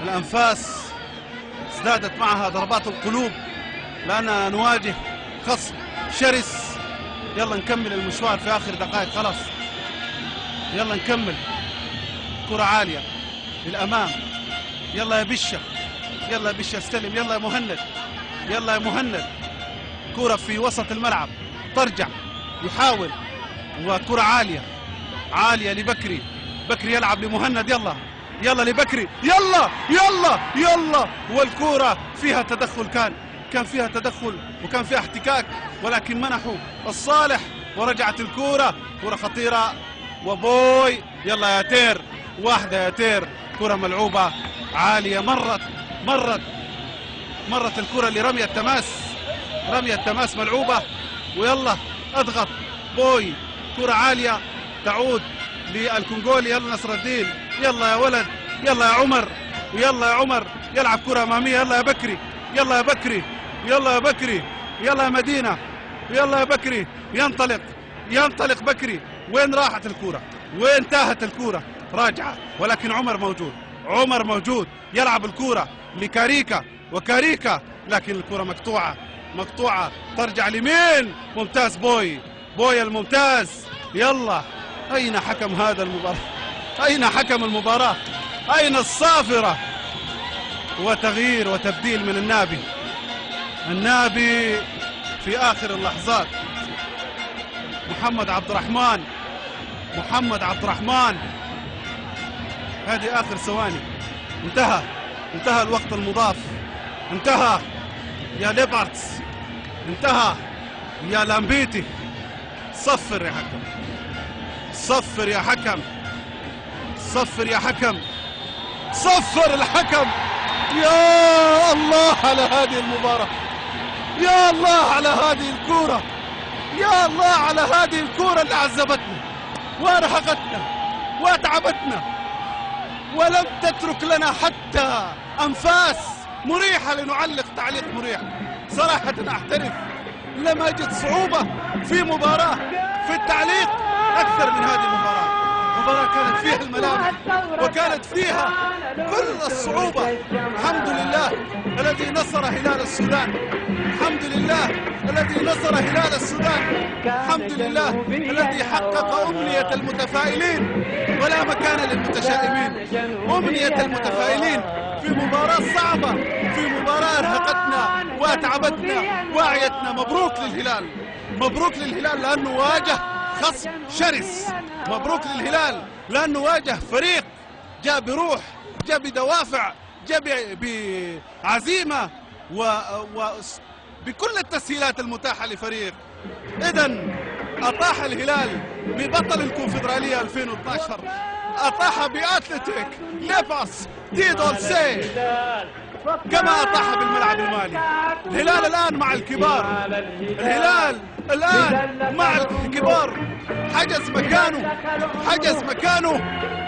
الأنفاس، ازدادت معها ضربات القلوب، لأننا نواجه خصم شرس. يلا نكمل المشوار في آخر دقائق، خلاص يلا نكمل. كرة عالية للأمام. يلا يا بشة استلم. يلا يا مهند. كرة في وسط الملعب، ترجع، يحاول، وكرة عالية لبكري. بكري يلعب لمهند. يلا لبكري. يلا والكرة فيها تدخل. كان فيها تدخل وكان فيها احتكاك، ولكن منحوا الصالح ورجعت الكرة. كرة خطيرة وبوي. يلا يا تير، واحدة يا تير. كرة ملعوبة عالية. مرت الكرة لرمية تماس. رمية تماس ملعوبة، ويلا اضغط بوي، كرة عالية تعود للكونغولي. يلا نصر الدين، يلا يا ولد، يلا يا عمر، ويلا يا عمر يلعب كرة أمامية. يلا يا بكري، يلا يا بكري، يلا يا بكري، يلا يا مدينة، يلا يا بكري. ينطلق بكري. وين راحت الكرة؟ وين تاهت الكرة؟ راجعة، ولكن عمر موجود يلعب الكرة لكاريكا، وكاريكا لكن الكرة مقطوعة ترجع لمين؟ ممتاز بوي الممتاز. يلا أين حكم هذا المباراة؟ أين حكم المباراة؟ أين الصافرة؟ وتغيير وتبديل من النابي في آخر اللحظات. محمد عبد الرحمن، هذه آخر ثواني. انتهى الوقت المضاف، انتهى يا ليبرتس، انتهى يا لامبيتي. صفر يا حكم، صفر الحكم. يا الله على هذه المباراة، يا الله على هذه الكرة، يا الله على هذه الكرة اللي عذبتنا وارهقتنا واتعبتنا، ولم تترك لنا حتى أنفاس مريحة لنعلق تعليق مريح. صراحة أحترف، لم أجد صعوبة في مباراة في التعليق أكثر من هذه المباراة. مباراة كانت فيها الملامح وكانت فيها كل الصعوبة. الحمد لله الذي نصر هلال السودان، الحمد لله الذي نصر هلال السودان، الحمد لله الذي حقق أمنية المتفائلين ولا مكان للمتشائمين. أمنية المتفائلين في مباراة صعبة، في مباراة أرهقتنا وأتعبتنا وأعيتنا. مبروك للهلال لأنه واجه خصم شرس. مبروك للهلال لأنه واجه فريق جاء بروح، جاء بدوافع، جاء بعزيمة وبكل التسهيلات المتاحة لفريق. إذن أطاح الهلال ببطل الكونفدرالية 2012، أطاح بأتلتيك ليباس دي دولسي كما أطاح بالملعب المالي. الهلال الآن مع الكبار، الهلال الآن مع الكبار، حجز مكانه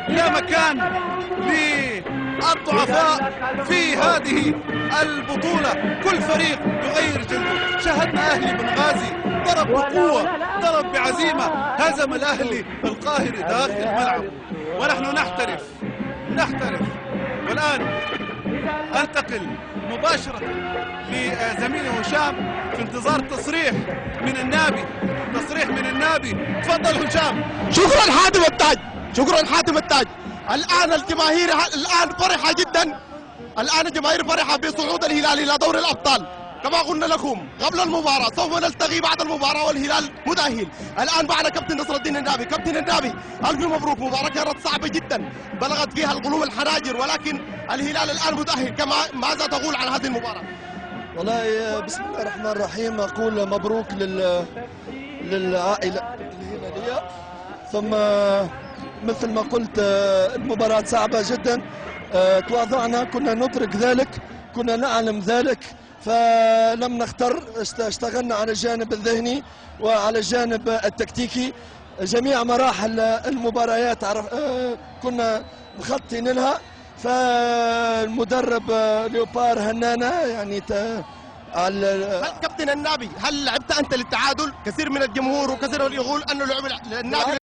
لا مكان للضعفاء في هذه البطولة. كل فريق يغير جلده. شاهدنا أهلي بنغازي ضرب بقوة، ضرب بعزيمة، هزم الأهلي القاهري داخل الملعب، ونحن نحترف. والآن أنتقل مباشرة لزميلي هشام في انتظار تصريح من النابي. تفضل هشام.
شكرا حاتم التاج. الآن الجماهير فرحة جدا، الآن الجماهير فرحة بصعود الهلال إلى دوري الأبطال. كما قلنا لكم قبل المباراة سوف نلتقي بعد المباراة والهلال متأهل. الآن معنا كابتن نصر الدين النابي. كابتن النابي، ألف مبروك. مباراة كانت صعبة جدا، بلغت فيها القلوب الحناجر، ولكن الهلال الآن متأهل. ماذا تقول عن هذه المباراة؟
والله بسم الله الرحمن الرحيم، أقول مبروك للعائلة الهلالية. ثم مثل ما قلت المباراة صعبة جدا، تواضعنا، كنا ندرك ذلك، كنا نعلم ذلك، فلم نختر. اشتغلنا على الجانب الذهني وعلى الجانب التكتيكي. جميع مراحل المباريات كنا مخططين لها. فالمدرب ليوبار هنانا يعني
كابتن النابي، هل لعبت أنت للتعادل؟ كثير من الجمهور وكثير من يقول أنه لعب النابي